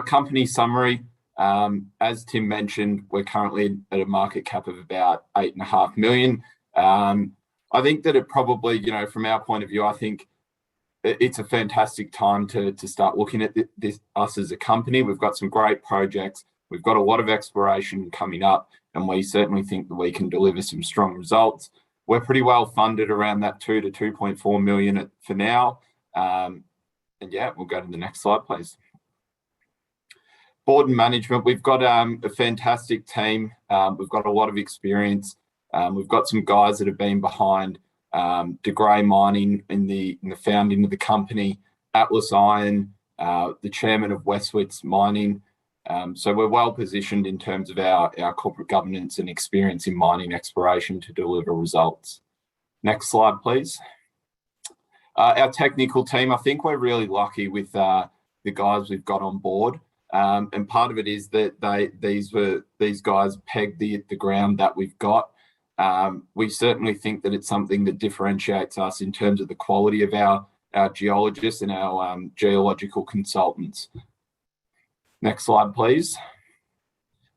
Company summary. As Tim mentioned, we're currently at a market cap of about 8.5 million. I think that it probably, from our point of view, I think it's a fantastic time to start looking at us as a company. We've got some great projects. We've got a lot of exploration coming up, and we certainly think that we can deliver some strong results. We're pretty well funded around that 2 to 2.4 million for now. And yeah, we'll go to the next slide, please. Board and management, we've got a fantastic team. We've got a lot of experience. We've got some guys that have been behind De Grey Mining in the founding of the company, Atlas Iron, the chairman of Westwoods Mining. So we're well positioned in terms of our corporate governance and experience in mining exploration to deliver results. Next slide, please. Our technical team, I think we're really lucky with the guys we've got on board. And part of it is that these guys pegged the ground that we've got. We certainly think that it's something that differentiates us in terms of the quality of our geologists and our geological consultants. Next slide, please.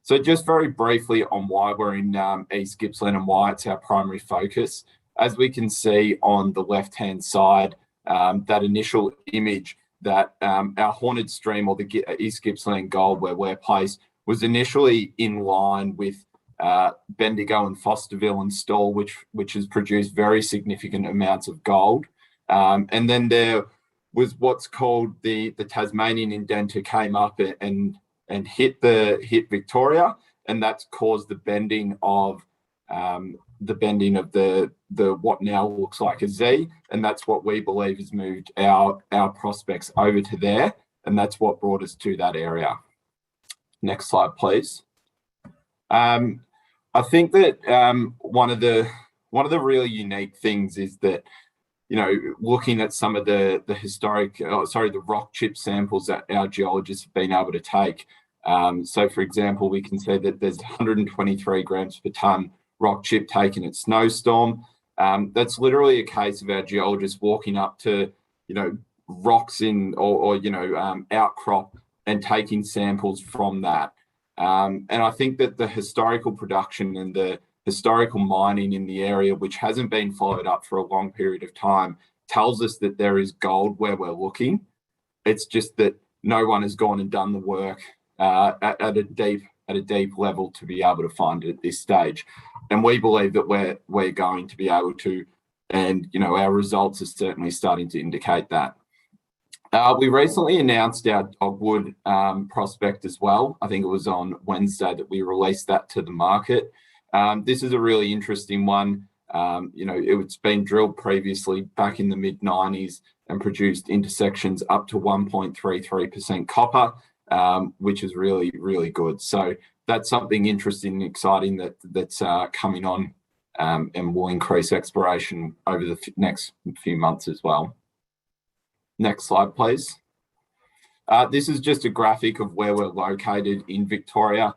So just very briefly on why we're in East Gippsland and why it's our primary focus. As we can see on the left-hand side, that initial image that our Haunted Stream or the East Gippsland Gold where we're placed was initially in line with Bendigo and Fosterville and Stawell, which has produced very significant amounts of gold. And then there was what's called the Tasmanian indenter came up and hit Victoria, and that's caused the bending of the what now looks like a Z, and that's what we believe has moved our prospects over to there, and that's what brought us to that area. Next slide, please. I think that one of the really unique things is that, looking at some of the rock chip samples that our geologists have been able to take. So, for example, we can see that there's 123 grams per tonne rock chip taken at Snowstorm. That's literally a case of our geologists walking up to, rocks or outcrop and taking samples from that. And I think that the historical production and the historical mining in the area, which hasn't been followed up for a long period of time, tells us that there is gold where we're looking. It's just that no one has gone and done the work at a deep at a deep level to be able to find it at this stage. And we believe that we're going to be able to, and our results are certainly starting to indicate that. We recently announced our Dogwood prospect as well. I think it was on Wednesday that we released that to the market. This is a really interesting one. It's been drilled previously back in the mid-90s and produced intersections up to 1.33% copper, which is really, really good. So that's something interesting and exciting that's coming on and will increase exploration over the next few months as well. Next slide, please. This is just a graphic of where we're located in Victoria.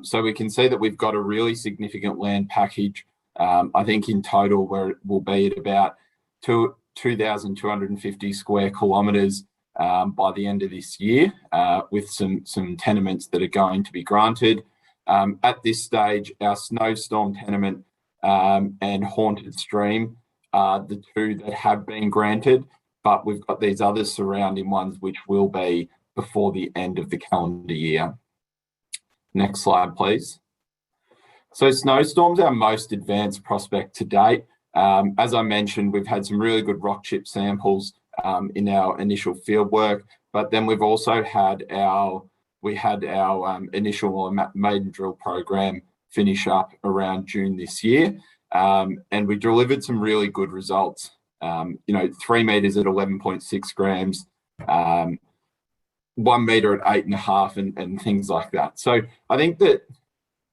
So we can see that we've got a really significant land package. I think in total we'll be at about 2,250 square kilometres by the end of this year, with some tenements that are going to be granted. At this stage, our Snowstorm tenement and Haunted Stream are the two that have been granted, but we've got these other surrounding ones which will be before the end of the calendar year. Next slide, please. So Snowstorm's our most advanced prospect to date. As I mentioned, we've had some really good rock chip samples in our initial field work, but then we've also had our initial maiden drill program finish up around June this year, and we delivered some really good results. 3 meters at 11.6 grams, 1 meter at 8.5, and things like that. So I think that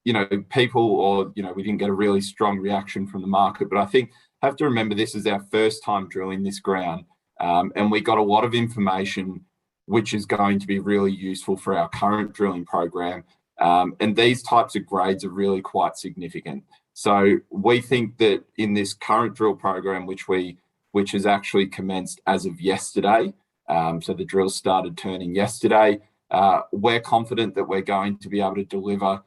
we didn't get a really strong reaction from the market, but I think have to remember this is our first time drilling this ground, and we got a lot of information which is going to be really useful for our current drilling program, and these types of grades are really quite significant. So we think that in this current drill program, which has actually commenced as of yesterday, so the drills started turning yesterday, we're confident that we're going to be able to deliver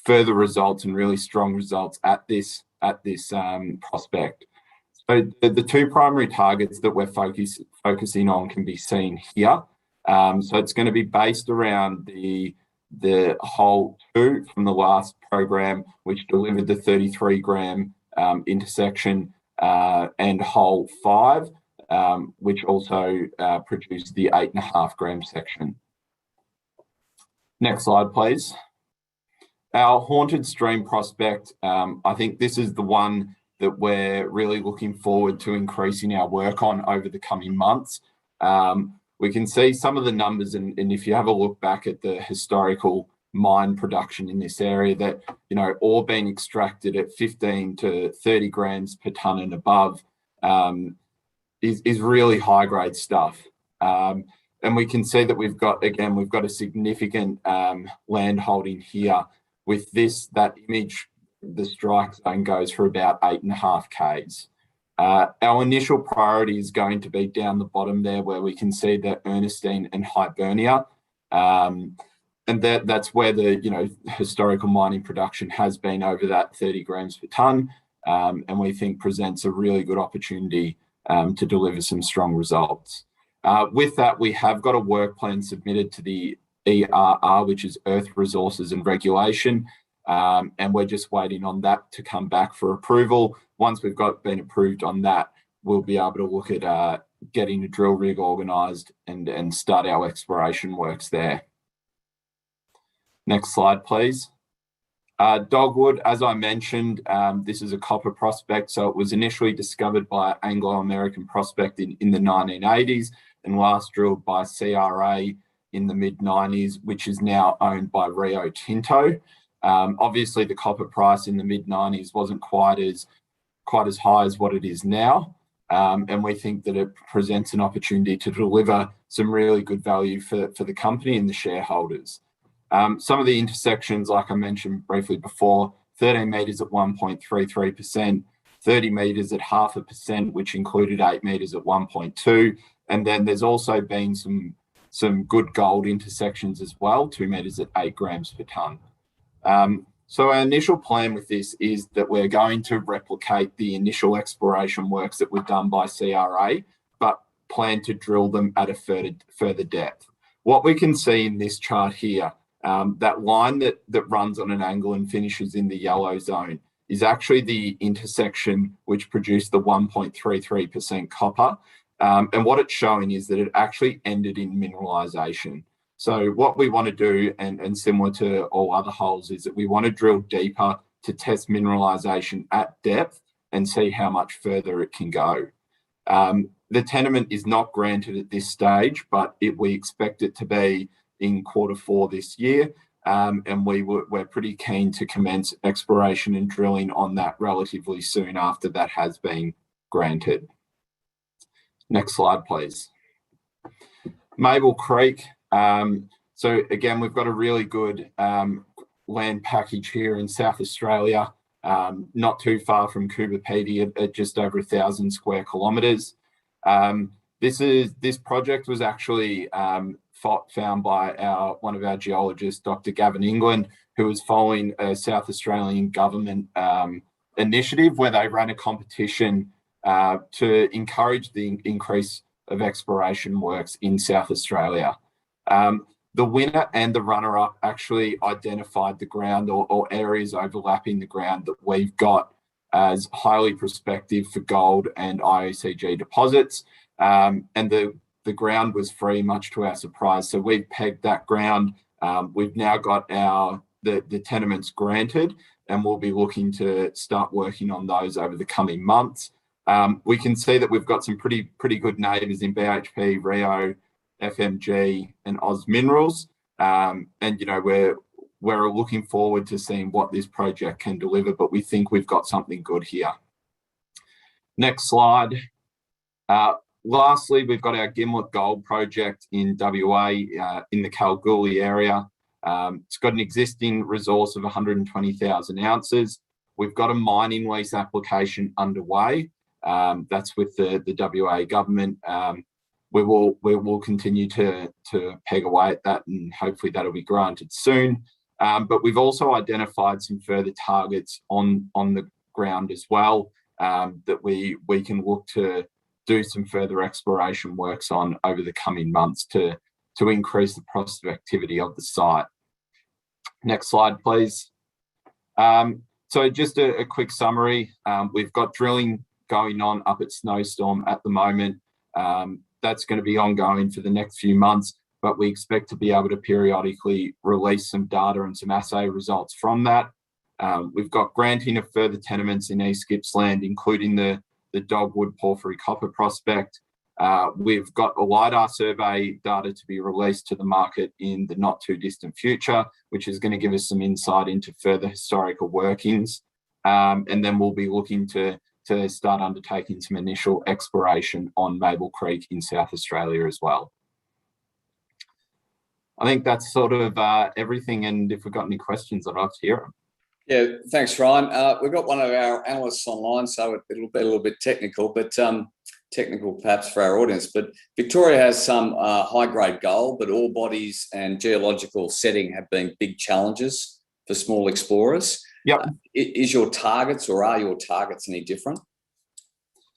further results and really strong results at this prospect. So the two primary targets that we're focusing on can be seen here. So it's going to be based around the hole 2 from the last program, which delivered the 33 gram intersection, and hole 5, which also produced the 8.5 gram section. Next slide, please. Our Haunted Stream prospect, I think this is the one that we're really looking forward to increasing our work on over the coming months. We can see some of the numbers, and if you have a look back at the historical mine production in this area, that ore being extracted at 15 to 30 grams per tonne and above is really high grade stuff. And we can see that we've got a significant land holding here. With that image, the strike zone goes for about 8.5 k's. Our initial priority is going to be down the bottom there, where we can see the Orenstein and Hibernia, and that's where the historical mining production has been over that 30 grams per tonne, and we think presents a really good opportunity to deliver some strong results. With that, we have got a work plan submitted to the ERR, which is Earth Resources and Regulation, and we're just waiting on that to come back for approval. Once we've been approved on that, we'll be able to look at getting a drill rig organised and start our exploration works there. Next slide, please. Dogwood, as I mentioned, this is a copper prospect. So it was initially discovered by Anglo-American Prospect in the 1980s and last drilled by CRA in the mid-90s, which is now owned by Rio Tinto. Obviously, the copper price in the mid-90s wasn't quite as high as what it is now, and we think that it presents an opportunity to deliver some really good value for the company and the shareholders. Some of the intersections, like I mentioned briefly before, 13 metres at 1.33%, 30 metres at 0.5%, which included 8 metres at 1.2, and then there's also been some good gold intersections as well, 2 metres at 8 grams per tonne. So our initial plan with this is that we're going to replicate the initial exploration works that were done by CRA, but plan to drill them at a further depth. What we can see in this chart here that line that runs on an angle and finishes in the yellow zone is actually the intersection which produced the 1.33% copper. And what it's showing is that it actually ended in mineralization. So what we want to do, and similar to all other holes, is that we want to drill deeper to test mineralization at depth and see how much further it can go. The tenement is not granted at this stage, but we expect it to be in Q4 this year. And we're pretty keen to commence exploration and drilling on that relatively soon after that has been granted. Next slide, please. Mabel Creek. So again, we've got a really good land package here in South Australia, not too far from Coober at just over 1,000 square kilometres. This project was actually found by one of our geologists, Dr. Gavin England, who was following a South Australian government initiative where they ran a competition to encourage the increase of exploration works in South Australia. The winner and the runner-up actually identified the ground or areas overlapping the ground that we've got as highly prospective for gold and IOCG deposits. And the ground was free, much to our surprise. So we've pegged that ground. We've now got the tenements granted, and we'll be looking to start working on those over the coming months. We can see that we've got some pretty good neighbours in BHP, Rio, FMG, and Oz Minerals. And we're looking forward to seeing what this project can deliver, but we think we've got something good here. Next slide. Lastly, we've got our Gimlet Gold project in WA, in the Kalgoorlie area. It's got an existing resource of 120,000 ounces. We've got a mining lease application underway. That's with the WA government. We will continue to peg away at that, and hopefully that'll be granted soon. But we've also identified some further targets on the ground as well, that we can look to do some further exploration works on over the coming months to increase the prospectivity of the site. Next slide, please. So just a quick summary. We've got drilling going on up at Snowstorm at the moment. That's going to be ongoing for the next few months, but we expect to be able to periodically release some data and some assay results from that. We've got granting of further tenements in East Gippsland, including the Dogwood porphyry copper prospect. We've got a LiDAR survey data to be released to the market in the not too distant future, which is going to give us some insight into further historical workings. And then we'll be looking to start undertaking some initial exploration on Mabel Creek in South Australia as well. I think that's sort of everything. And if we've got any questions, I'd love to hear them. Yeah, thanks, Ryan. We've got one of our analysts online, so it'll be a little bit technical, but technical perhaps for our audience. But Victoria has some high-grade gold, but ore bodies and geological setting have been big challenges for small explorers. Yep. Is your targets, or are your targets any different?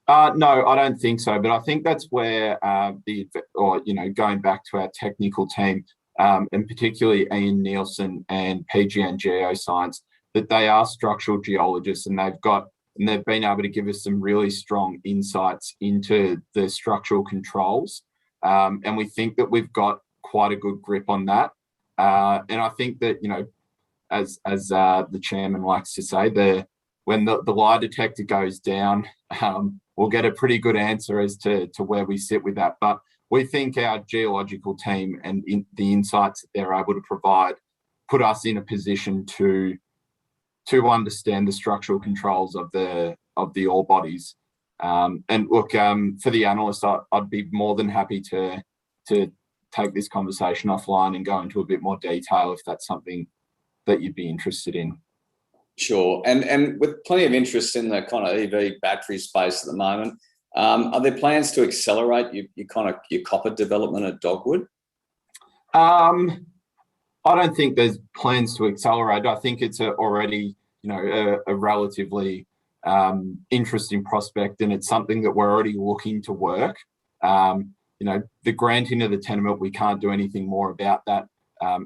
No, I don't think so. But I think that's where going back to our technical team, and particularly Ian Nielsen and PGN Geoscience, that they are structural geologists, and they've been able to give us some really strong insights into the structural controls. And we think that we've got quite a good grip on that. And I think that, as the chairman likes to say, when the lie detector goes down, we'll get a pretty good answer as to where we sit with that. But we think our geological team and the insights that they're able to provide put us in a position to understand the structural controls of the ore bodies. And look, for the analysts, I'd be more than happy to take this conversation offline and go into a bit more detail if that's something that you'd be interested in. Sure. And with plenty of interest in the kind of EV battery space at the moment, are there plans to accelerate your copper development at Dogwood? I don't think there's plans to accelerate. I think it's already, a relatively interesting prospect, and it's something that we're already looking to work. The granting of the tenement, we can't do anything more about that.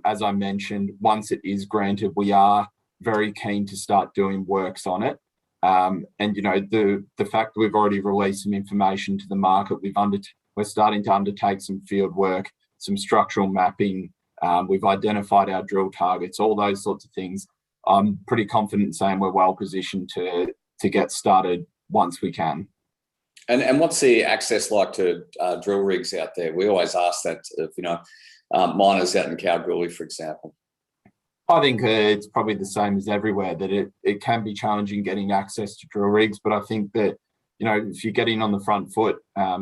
As I mentioned, once it is granted, we are very keen to start doing works on it. And the fact that we've already released some information to the market, we're starting to undertake some field work, some structural mapping. We've identified our drill targets, all those sorts of things. I'm pretty confident saying we're well positioned to get started once we can. And what's the access like to drill rigs out there? We always ask that of miners out in Kalgoorlie, for example. I think it's probably the same as everywhere, that it can be challenging getting access to drill rigs, but I think that, if you're getting on the front foot,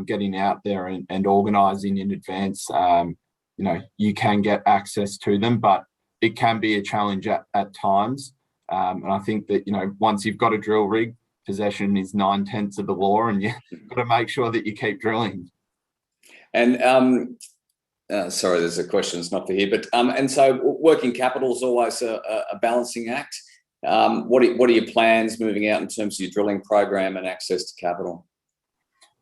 getting out there and organising in advance, you can get access to them, but it can be a challenge at times. And I think that, once you've got a drill rig, possession is 9/10 of the law, and you've got to make sure that you keep drilling. And sorry, there's a question, it's not for here, but and so working capital is always a balancing act. What are your plans moving out in terms of your drilling program and access to capital?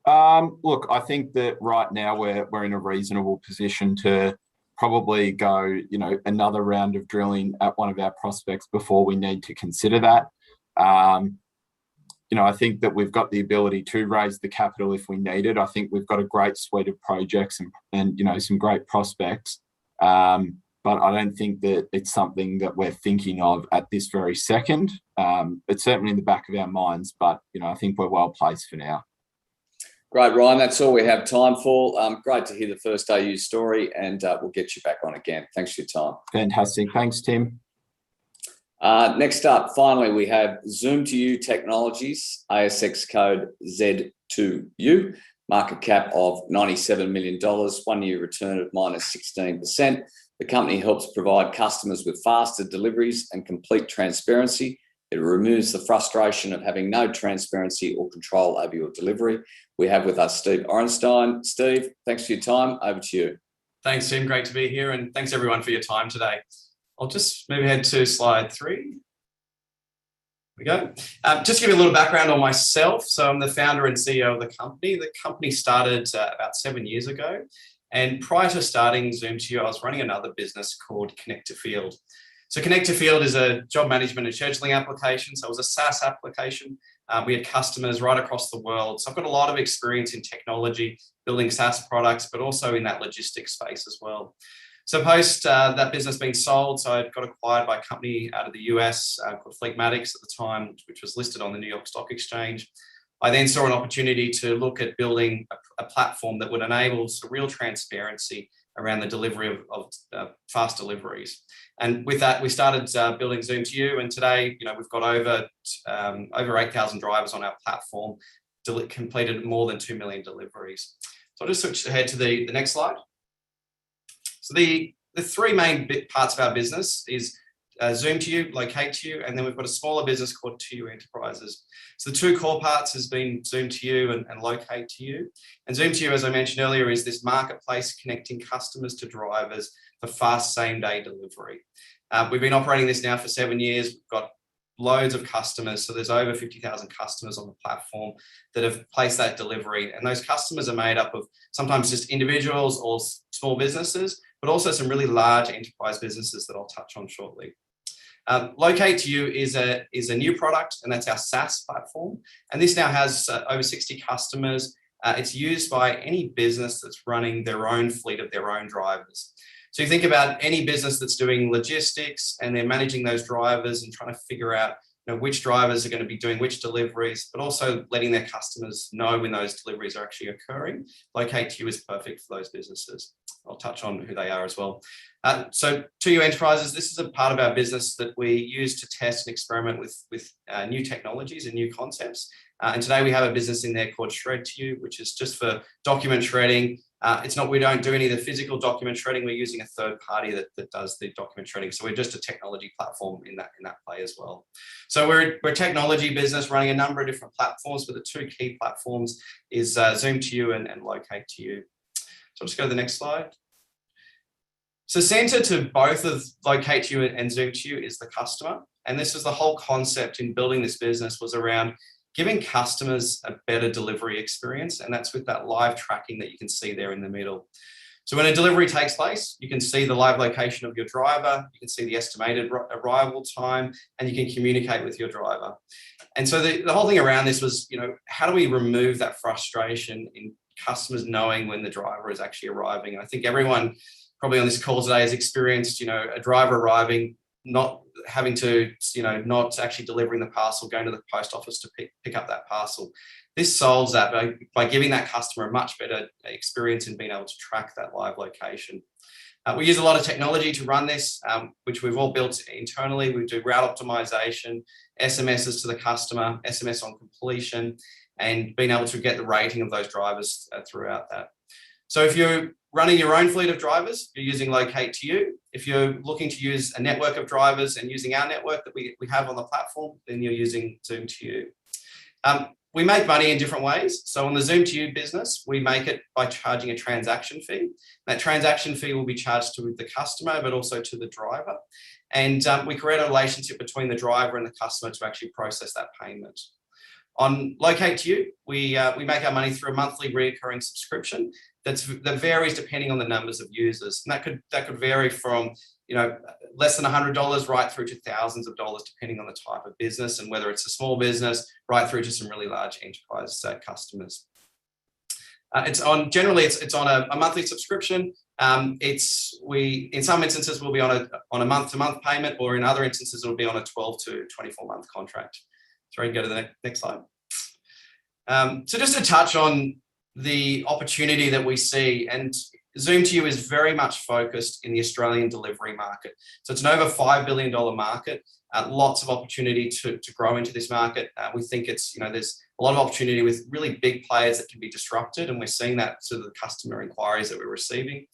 Look, I think that right now we're in a reasonable position to probably go, another round of drilling at one of our prospects before we need to consider that. I think that we've got the ability to raise the capital if we need it. I think we've got a great suite of projects and some great prospects. But I don't think that it's something that we're thinking of at this very second. It's certainly in the back of our minds, but, I think we're well placed for now. Great, Ryan. That's all we have time for. Great to hear the first AU story, and we'll get you back on again. Thanks for your time. Fantastic. Thanks, Tim. Next up, finally, we have Zoom2U Technologies, ASX code Z2U, market cap of $97 million, 1 year return of -16%. The company helps provide customers with faster deliveries and complete transparency. It removes the frustration of having no transparency or control over your delivery. We have with us Steve Orenstein. Steve, thanks for your time. Over to you. Thanks, Tim. Great to be here, and thanks everyone for your time today. I'll just move ahead to slide 3. Here we go. Just to give you a little background on myself. So I'm the founder and CEO of the company. The company started about 7 years ago. And prior to starting Zoom2U, I was running another business called Connect to Field. So Connect to Field is a job management and scheduling application. So it was a SaaS application. We had customers right across the world. So I've got a lot of experience in technology, building SaaS products, but also in that logistics space as well. So post that business being sold, so I got acquired by a company out of the US called Fleetmatics at the time, which was listed on the New York Stock Exchange. I then saw an opportunity to look at building a platform that would enable some real transparency around the delivery of fast deliveries. And with that, we started building Zoom2U, and today, we've got over 8,000 drivers on our platform, completed more than 2 million deliveries. So I'll just switch ahead to the next slide. So the three main parts of our business is Zoom2U, Locate2U, and then we've got a smaller business called 2U Enterprises. So the two core parts has been Zoom2U and Locate2U. And Zoom2U, as I mentioned earlier, is this marketplace connecting customers to drivers for fast same-day delivery. We've been operating this now for 7 years. We've got loads of customers. So there's over 50,000 customers on the platform that have placed that delivery. And those customers are made up of sometimes just individuals or small businesses, but also some really large enterprise businesses that I'll touch on shortly. Locate2U is a new product, and that's our SaaS platform. And this now has over 60 customers. It's used by any business that's running their own fleet of their own drivers. So you think about any business that's doing logistics and they're managing those drivers and trying to figure out which drivers are going to be doing which deliveries, but also letting their customers know when those deliveries are actually occurring. Locate2U is perfect for those businesses. I'll touch on who they are as well. So 2U Enterprises, this is a part of our business that we use to test and experiment with new technologies and new concepts. And today we have a business in there called Shred2U, which is just for document shredding. We don't do any of the physical document shredding. We're using a third party that does the document shredding. So we're just a technology platform in that play as well. So we're a technology business running a number of different platforms, but the two key platforms is Zoom2U and Locate2U. So I'll just go to the next slide. So center to both of Locate2U and Zoom2U is the customer. And this was the whole concept in building this business, was around giving customers a better delivery experience. And that's with that live tracking that you can see there in the middle. So when a delivery takes place, you can see the live location of your driver, you can see the estimated arrival time, and you can communicate with your driver. And so the whole thing around this was, how do we remove that frustration in customers knowing when the driver is actually arriving? And I think everyone probably on this call today has experienced, a driver arriving, not having to, not actually delivering the parcel, going to the post office to pick up that parcel. This solves that by giving that customer a much better experience in being able to track that live location. We use a lot of technology to run this, which we've all built internally. We do route optimization, SMSs to the customer, SMS on completion, and being able to get the rating of those drivers throughout that. So if you're running your own fleet of drivers, you're using Locate to You. If you're looking to use a network of drivers and using our network that we have on the platform, then you're using Zoom to You. We make money in different ways. So on the Zoom to You business, we make it by charging a transaction fee. That transaction fee will be charged to the customer, but also to the driver. And we create a relationship between the driver and the customer to actually process that payment. On Locate to You, we make our money through a monthly recurring subscription that varies depending on the numbers of users. And that could vary from less than $100 right through to thousands of dollars, depending on the type of business and whether it's a small business right through to some really large enterprise customers. Generally it's on a monthly subscription. In some instances we'll be on a month-to-month payment, or in other instances it'll be on a 12 to 24-month contract. Sorry, go to the next slide. So just to touch on the opportunity that we see, and Zoom to You is very much focused in the Australian delivery market. So it's an over $5 billion market, lots of opportunity to grow into this market. We think there's a lot of opportunity with really big players that can be disrupted, and we're seeing that through the customer inquiries that we're receiving.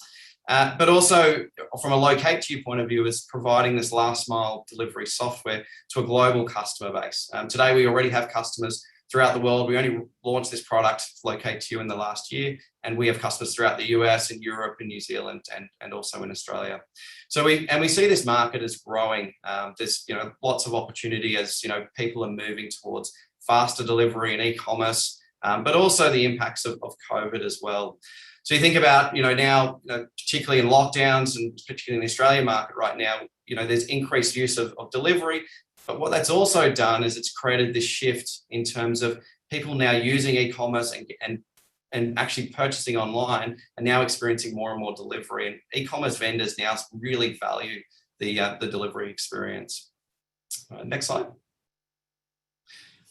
But also from a Locate to You point of view is providing this last mile delivery software to a global customer base. Today we already have customers throughout the world. We only launched this product, Locate to You, in the last year, and we have customers throughout the US and Europe and New Zealand and also in Australia. So we see this market as growing. There's lots of opportunity as people are moving towards faster delivery and e-commerce, but also the impacts of COVID as well. So you think about now, particularly in lockdowns and particularly in the Australian market right now, there's increased use of delivery. But what that's also done is it's created this shift in terms of people now using e-commerce and actually purchasing online and now experiencing more and more delivery. And e-commerce vendors now really value the delivery experience. Next slide.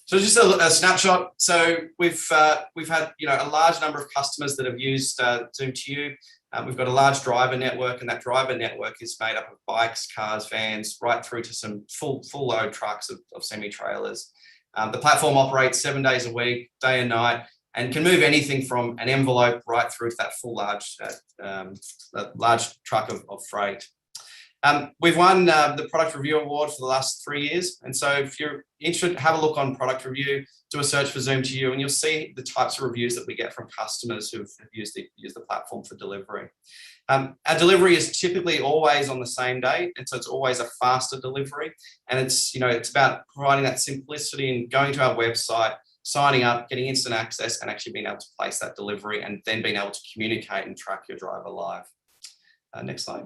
So just a snapshot. So we've had a large number of customers that have used Zoom to You. We've got a large driver network, and that driver network is made up of bikes, cars, vans, right through to some full load trucks of semi-trailers. The platform operates 7 days a week, day and night, and can move anything from an envelope right through to that full large truck of freight. We've won the Product Review Award for the last 3 years. And so if you're interested, have a look on Product Review, do a search for Zoom to You, and you'll see the types of reviews that we get from customers who've used the platform for delivery. Our delivery is typically always on the same day, and so it's always a faster delivery. And it's about providing that simplicity and going to our website, signing up, getting instant access, and actually being able to place that delivery and then being able to communicate and track your driver live. Next slide.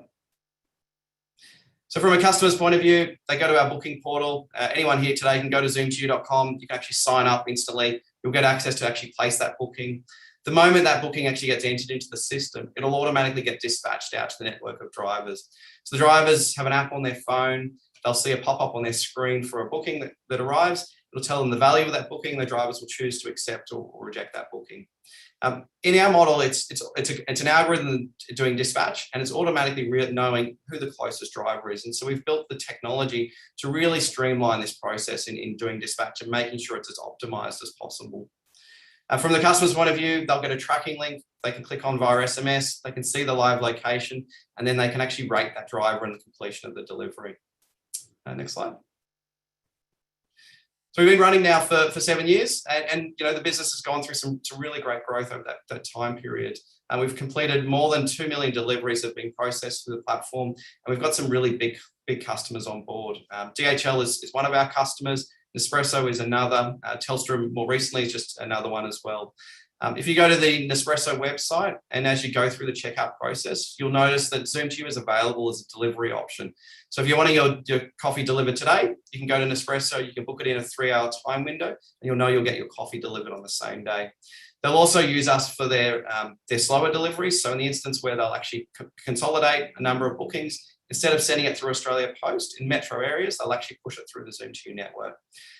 So from a customer's point of view, they go to our booking portal. Anyone here today can go to zoomtoyou.com. You can actually sign up instantly. You'll get access to actually place that booking. The moment that booking actually gets entered into the system, it'll automatically get dispatched out to the network of drivers. So the drivers have an app on their phone. They'll see a pop-up on their screen for a booking that arrives. It'll tell them the value of that booking. The drivers will choose to accept or reject that booking. In our model, it's an algorithm doing dispatch, and it's automatically knowing who the closest driver is. And so we've built the technology to really streamline this process in doing dispatch and making sure it's as optimized as possible. From the customer's point of view, they'll get a tracking link. They can click on via SMS. They can see the live location, and then they can actually rate that driver and the completion of the delivery. Next slide. So we've been running now for 7 years, and the business has gone through some really great growth over that time period. And we've completed more than 2 million deliveries that have been processed through the platform, and we've got some really big customers on board. DHL is one of our customers. Nespresso is another. Telstra more recently is just another one as well. If you go to the Nespresso website, and as you go through the checkout process, you'll notice that Zoom to You is available as a delivery option. So if you're wanting your coffee delivered today, you can go to Nespresso, you can book it in a 3-hour time window, and you'll know you'll get your coffee delivered on the same day. They'll also use us for their slower deliveries. So in the instance where they'll actually consolidate a number of bookings, instead of sending it through Australia Post in metro areas, they'll actually push it through the Zoom to You network.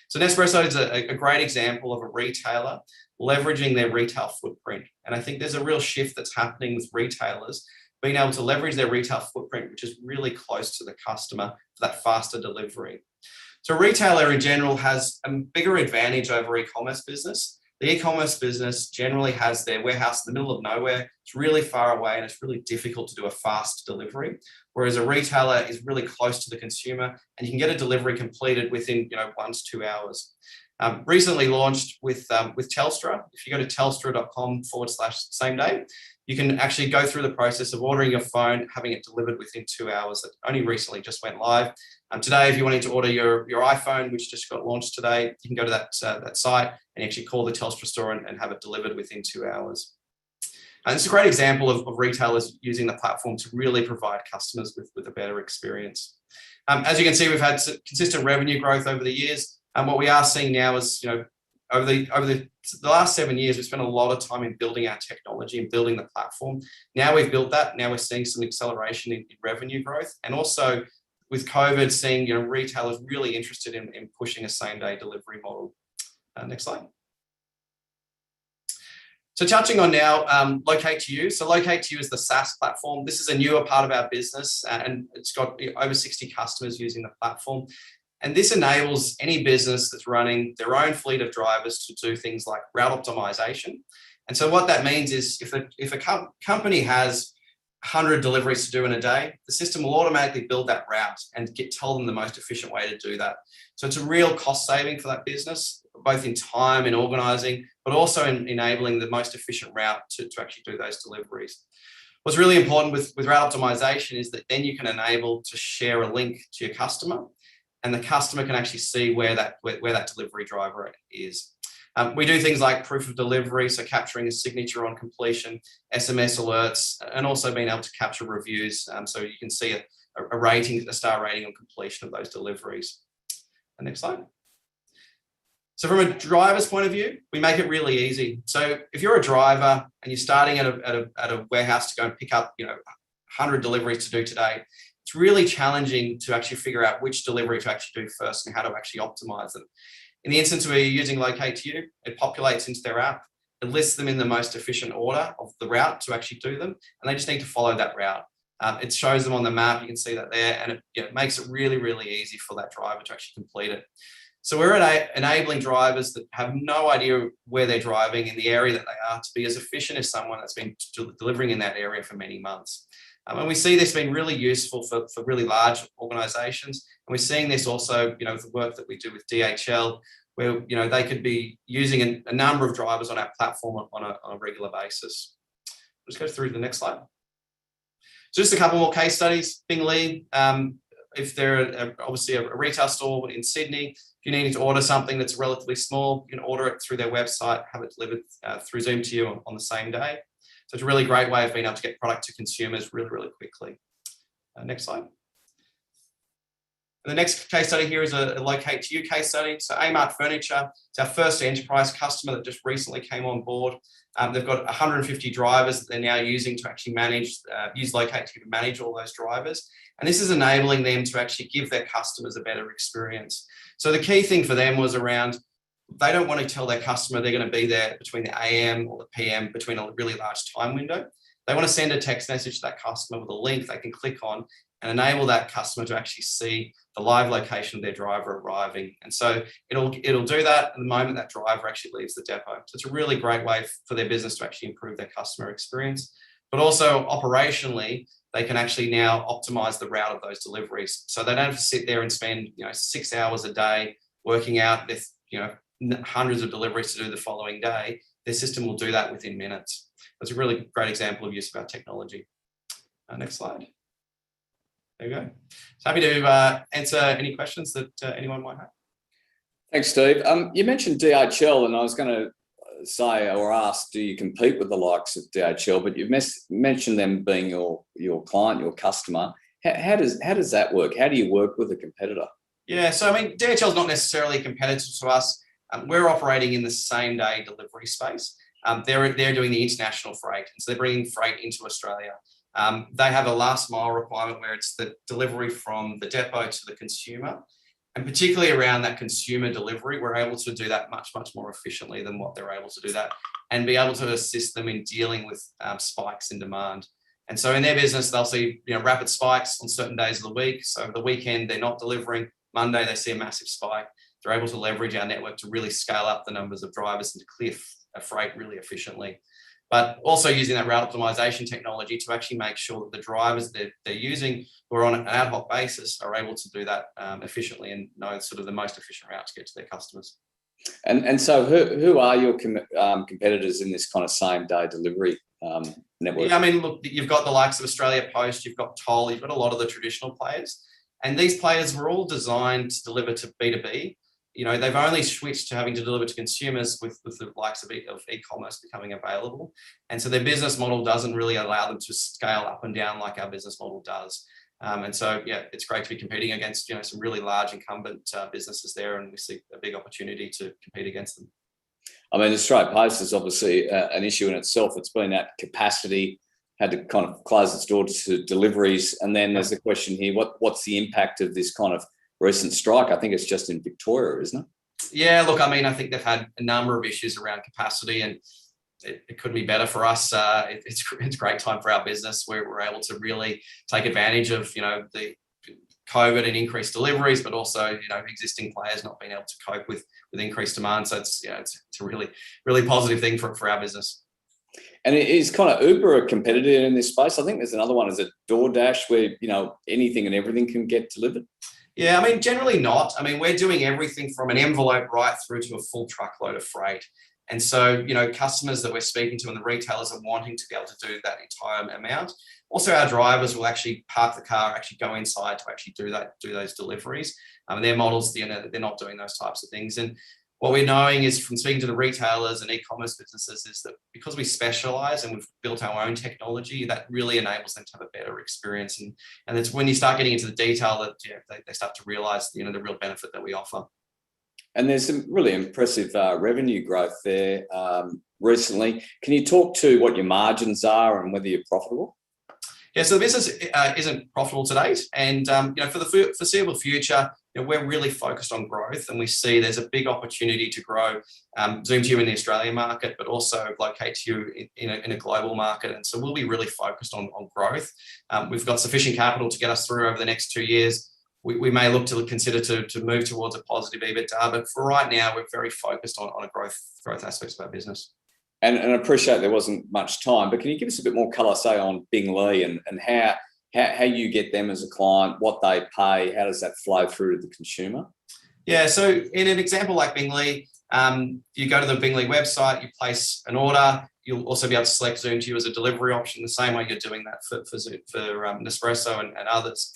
So Nespresso is a great example of a retailer leveraging their retail footprint. And I think there's a real shift that's happening with retailers being able to leverage their retail footprint, which is really close to the customer for that faster delivery. So a retailer in general has a bigger advantage over e-commerce business. The e-commerce business generally has their warehouse in the middle of nowhere. It's really far away and it's really difficult to do a fast delivery. Whereas a retailer is really close to the consumer and you can get a delivery completed within 1 to 2 hours. Recently launched with Telstra. If you go to telstra.com/same day, you can actually go through the process of ordering your phone, having it delivered within 2 hours. It only recently just went live. Today, if you wanted to order your iPhone, which just got launched today, you can go to that site and actually call the Telstra store and have it delivered within 2 hours. And it's a great example of retailers using the platform to really provide customers with a better experience. As you can see, we've had consistent revenue growth over the years. And what we are seeing now is, over the last 7 years, we've spent a lot of time in building our technology and building the platform. Now we've built that. Now we're seeing some acceleration in revenue growth, and also with COVID, seeing retailers really interested in pushing a same-day delivery model. Next slide. So touching on now, Locate to You. So Locate to You is the SaaS platform. This is a newer part of our business, and it's got over 60 customers using the platform. And this enables any business that's running their own fleet of drivers to do things like route optimization. And so what that means is if a company has 100 deliveries to do in a day, the system will automatically build that route and tell them the most efficient way to do that. So it's a real cost saving for that business, both in time and organizing, but also in enabling the most efficient route to actually do those deliveries. What's really important with route optimization is that then you can enable to share a link to your customer, and the customer can actually see where that delivery driver is. We do things like proof of delivery, so capturing a signature on completion, SMS alerts, and also being able to capture reviews, so you can see a star rating on completion of those deliveries. Next slide. So from a driver's point of view, we make it really easy. So if you're a driver and you're starting at a warehouse to go and pick up 100 deliveries to do today, it's really challenging to actually figure out which delivery to actually do first and how to actually optimize them. In the instance where you're using Locate to You, it populates into their app. It lists them in the most efficient order of the route to actually do them, and they just need to follow that route. It shows them on the map, you can see that there, and it makes it really, really easy for that driver to actually complete it. So we're enabling drivers that have no idea where they're driving in the area that they are to be as efficient as someone that's been delivering in that area for many months. And we see this being really useful for really large organizations. And we're seeing this also, with the work that we do with DHL, where, they could be using a number of drivers on our platform on a regular basis. Let's go through to the next slide. So just a couple more case studies. Bing, if they're obviously a retail store in Sydney, if you need to order something that's relatively small, you can order it through their website, have it delivered through Zoom to You on the same day. So it's a really great way of being able to get product to consumers really, really quickly. Next slide. And the next case study here is a Locate to You case study. So Amart Furniture, it's our first enterprise customer that just recently came on board. They've got 150 drivers that they're now using to actually use Locate to You to manage all those drivers. And this is enabling them to actually give their customers a better experience. So the key thing for them was around, they don't want to tell their customer they're going to be there between the AM or the PM, between a really large time window. They want to send a text message to that customer with a link they can click on and enable that customer to actually see the live location of their driver arriving. And so it'll do that at the moment that driver actually leaves the depot. So it's a really great way for their business to actually improve their customer experience. But also operationally, they can actually now optimize the route of those deliveries. So they don't have to sit there and spend 6 hours a day working out this, hundreds of deliveries to do the following day. Their system will do that within minutes. That's a really great example of use of our technology. Next slide. There you go. So happy to answer any questions that anyone might have. Thanks, Steve. You mentioned DHL, and I was going to say or ask, do you compete with the likes of DHL? But you've mentioned them being your client, your customer. How does that work? How do you work with a competitor? Yeah, so I mean, DHL is not necessarily a competitor to us. We're operating in the same day delivery space. They're doing the international freight, and so they're bringing freight into Australia. They have a last mile requirement where it's the delivery from the depot to the consumer. And particularly around that consumer delivery, we're able to do that much, much more efficiently than what they're able to do that, and be able to assist them in dealing with spikes in demand. And so in their business, they'll see rapid spikes on certain days of the week. So the weekend, they're not delivering. Monday, they see a massive spike. They're able to leverage our network to really scale up the numbers of drivers and to clear freight really efficiently. But also using that route optimization technology to actually make sure that the drivers they're using, who are on an ad hoc basis, are able to do that efficiently and know sort of the most efficient route to get to their customers. And so who are your competitors in this kind of same day delivery network? Yeah, I mean, look, you've got the likes of Australia Post, you've got Toll, you've got a lot of the traditional players. And these players were all designed to deliver to B2B. They've only switched to having to deliver to consumers with the likes of e-commerce becoming available. And so their business model doesn't really allow them to scale up and down like our business model does. And so, yeah, it's great to be competing against, some really large incumbent businesses there, and we see a big opportunity to compete against them. I mean, Australia Post is obviously an issue in itself. It's been at capacity, had to kind of close its doors to deliveries. And then there's the question here, what's the impact of this kind of recent strike? I think it's just in Victoria, isn't it? Yeah, look, I mean, I think they've had a number of issues around capacity, and it couldn't be better for us. It's a great time for our business where we're able to really take advantage of, the COVID and increased deliveries, but also, existing players not being able to cope with increased demand. So it's a really, really positive thing for our business. And it is kind of Uber a competitor in this space. I think there's another one, is it DoorDash, where, anything and everything can get delivered? Yeah, I mean, generally not. I mean, we're doing everything from an envelope right through to a full truckload of freight. And so, customers that we're speaking to and the retailers are wanting to be able to do that entire amount. Also, our drivers will actually park the car, actually go inside to actually do those deliveries. Their models, they're not doing those types of things. And what we're knowing is from speaking to the retailers and e-commerce businesses is that because we specialize and we've built our own technology, that really enables them to have a better experience. And it's when you start getting into the detail that they start to realize the real benefit that we offer. And there's some really impressive revenue growth there recently. Can you talk to what your margins are and whether you're profitable? Yeah, so the business isn't profitable to date, and for the foreseeable future, we're really focused on growth, and we see there's a big opportunity to grow Zoom to You in the Australian market, but also locate to you in a global market. And so we'll be really focused on growth. We've got sufficient capital to get us through over the next 2 years. We may look to consider to move towards a positive EBITDA, but for right now, we're very focused on a growth aspects of our business. And I appreciate there wasn't much time, but can you give us a bit more colour, say, on Bing and how you get them as a client, what they pay, how does that flow through to the consumer? Yeah, so in an example like Bing, you go to the Bing website, you place an order. You'll also be able to select Zoom to You as a delivery option, the same way you're doing that for Nespresso and others.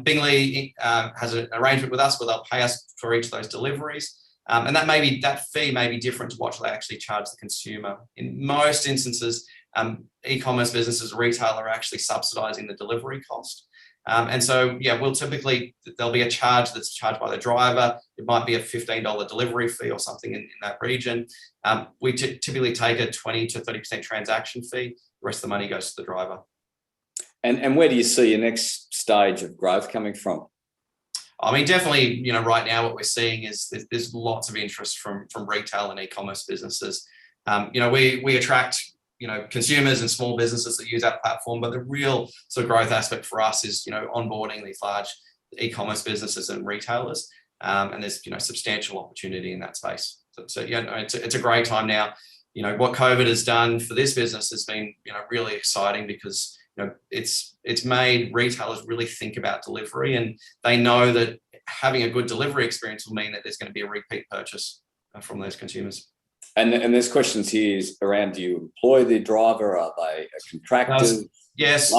Bing has an arrangement with us where they'll pay us for each of those deliveries. And that fee may be different to what they actually charge the consumer. In most instances, e-commerce businesses, retail are actually subsidizing the delivery cost. And so, there'll be a charge that's charged by the driver. It might be a $15 delivery fee or something in that region. We typically take a 20 to 30% transaction fee. The rest of the money goes to the driver. And where do you see your next stage of growth coming from? I mean, definitely, right now what we're seeing is there's lots of interest from retail and e-commerce businesses. We attract, consumers and small businesses that use our platform, but the real sort of growth aspect for us is, onboarding these large e-commerce businesses and retailers. And there's, substantial opportunity in that space. So it's a great time now. What COVID has done for this business has been, really exciting because it's made retailers really think about delivery, and they know that having a good delivery experience will mean that there's going to be a repeat purchase from those consumers. And there's questions here around, do you employ the driver? Are they a contractor? Yes.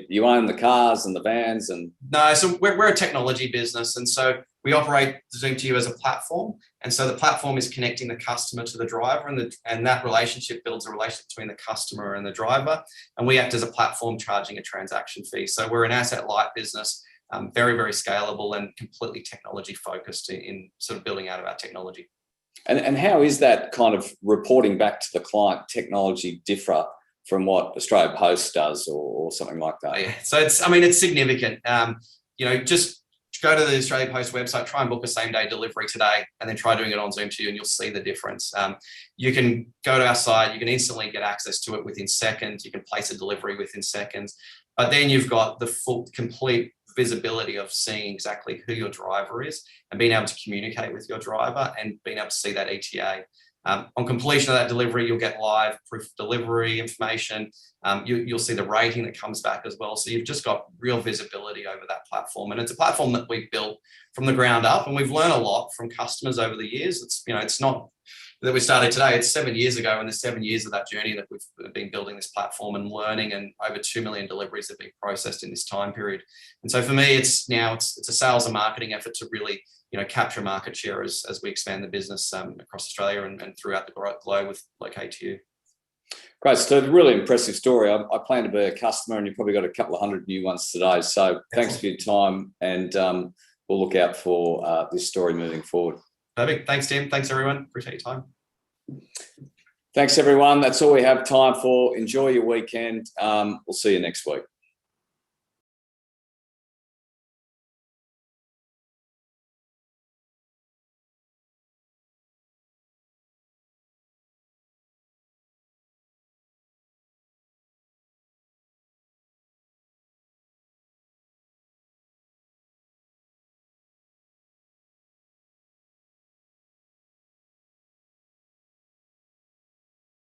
You own the cars and the vans? No, so we're a technology business, and so we operate Zoom to You as a platform. And so the platform is connecting the customer to the driver, and that relationship builds a relationship between the customer and the driver. And we act as a platform charging a transaction fee. So we're an asset light business, very, very scalable and completely technology focused in sort of building out of our technology. And how is that kind of reporting back to the client technology differ from what Australia Post does or something like that? Yeah, so it's significant. Just go to the Australia Post website, try and book a same-day delivery today, and then try doing it on Zoom to You, and you'll see the difference. You can go to our site, you can instantly get access to it within seconds, you can place a delivery within seconds, but then you've got the full, complete visibility of seeing exactly who your driver is and being able to communicate with your driver and being able to see that ETA. On completion of that delivery, you'll get live proof of delivery information. You'll see the rating that comes back as well. So you've just got real visibility over that platform. And it's a platform that we've built from the ground up, and we've learned a lot from customers over the years. It's not that we started today, it's 7 years ago, and there's 7 years of that journey that we've been building this platform and learning, and over 2 million deliveries have been processed in this time period. And so for me, it's a sales and marketing effort to really capture market share as we expand the business across Australia and throughout the globe with Locate to You. Great, so a really impressive story. I plan to be a customer, and you've probably got a couple of hundred new ones today. So thanks for your time, and we'll look out for this story moving forward. Perfect. Thanks, Tim. Thanks, everyone. Appreciate your time. Thanks, everyone. That's all we have time for. Enjoy your weekend. We'll see you next week.